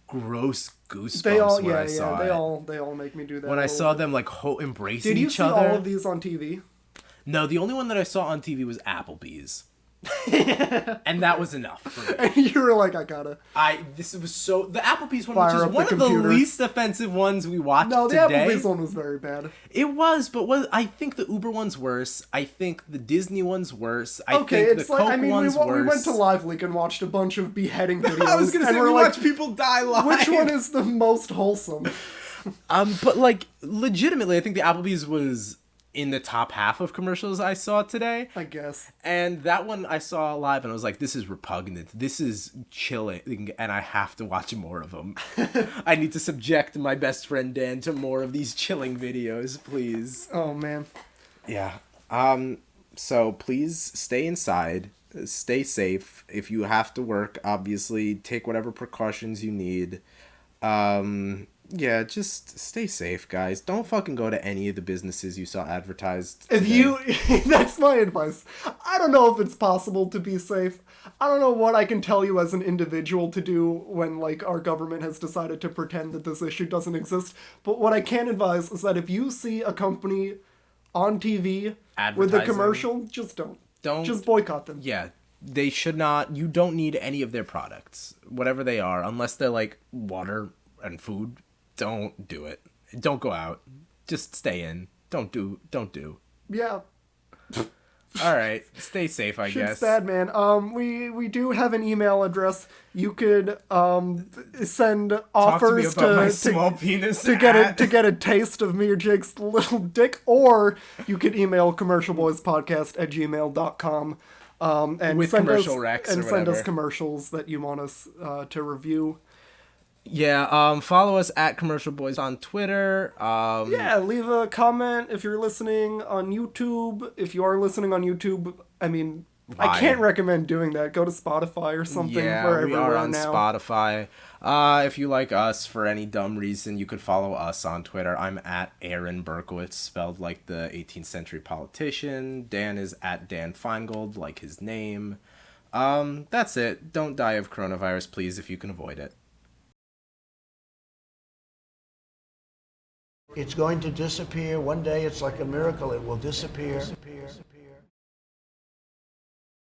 gross goosebumps They all, when yeah, I saw yeah, it. they all make me do that. When a I little saw bit. them like embracing Did you each see other. all of these on TV? No, the only one that I saw on TV was Applebee's. And that was enough for me. And you were like, I gotta. This was so the Applebee's one, Fire which is up the one of the computer. least offensive ones we watched No, the today. Applebee's one was very bad. It was, but I think the Uber one's worse. I think the Disney one's worse. I Okay, think it's the like, Coke I mean, one's we worse. went to Live Leak and watched a bunch of beheading videos. I was gonna and say we're we like, watch people die live. which one is the most wholesome? But like legitimately, I think the Applebee's was in the top half of commercials I saw today. I guess. And that one I saw live and I was like, this is repugnant. This is chilling and I have to watch more of them. I need to subject my best friend Dan to more of these chilling videos, please. Oh man. Yeah. So please stay inside. Stay safe. If you have to work, obviously take whatever precautions you need. Yeah, just stay safe, guys. Don't fucking go to any of the businesses you saw advertised. If today. you, that's my advice. I don't know if it's possible to be safe. I don't know what I can tell you as an individual to do when, like, our government has decided to pretend that this issue doesn't exist. But what I can advise is that if you see a company on TV with a Advertising. commercial, just don't. Don't- Just boycott them. Yeah, they should not. You don't need any of their products, whatever they are, unless they're like water and food. Don't do it. Don't go out. Just stay in. Don't do. Yeah. All right. Stay safe, I Shit's guess. bad, man. We do have an email address. You could send Talk offers to me about my to small penis to get at- to get a taste of me or Jake's little dick, or you could email commercialboyspodcast@gmail.com and With send commercial us, recs and or send us whatever. commercials that you want us to review. Yeah. Follow us at Commercial Boys on Twitter. Yeah, leave a comment if you're listening on YouTube. If you are listening on YouTube, I mean, Why? I can't recommend doing that. Go to Spotify or something. Yeah, wherever we are we're on now. Spotify. If you like us for any dumb reason, you could follow us on Twitter. I'm at Aaron Berkowitz, spelled like the 18th century politician. Dan is at Dan Feingold, like his name. That's it. Don't die of coronavirus, please, if you can avoid it. It's going to disappear. One day it's like a miracle. It will disappear.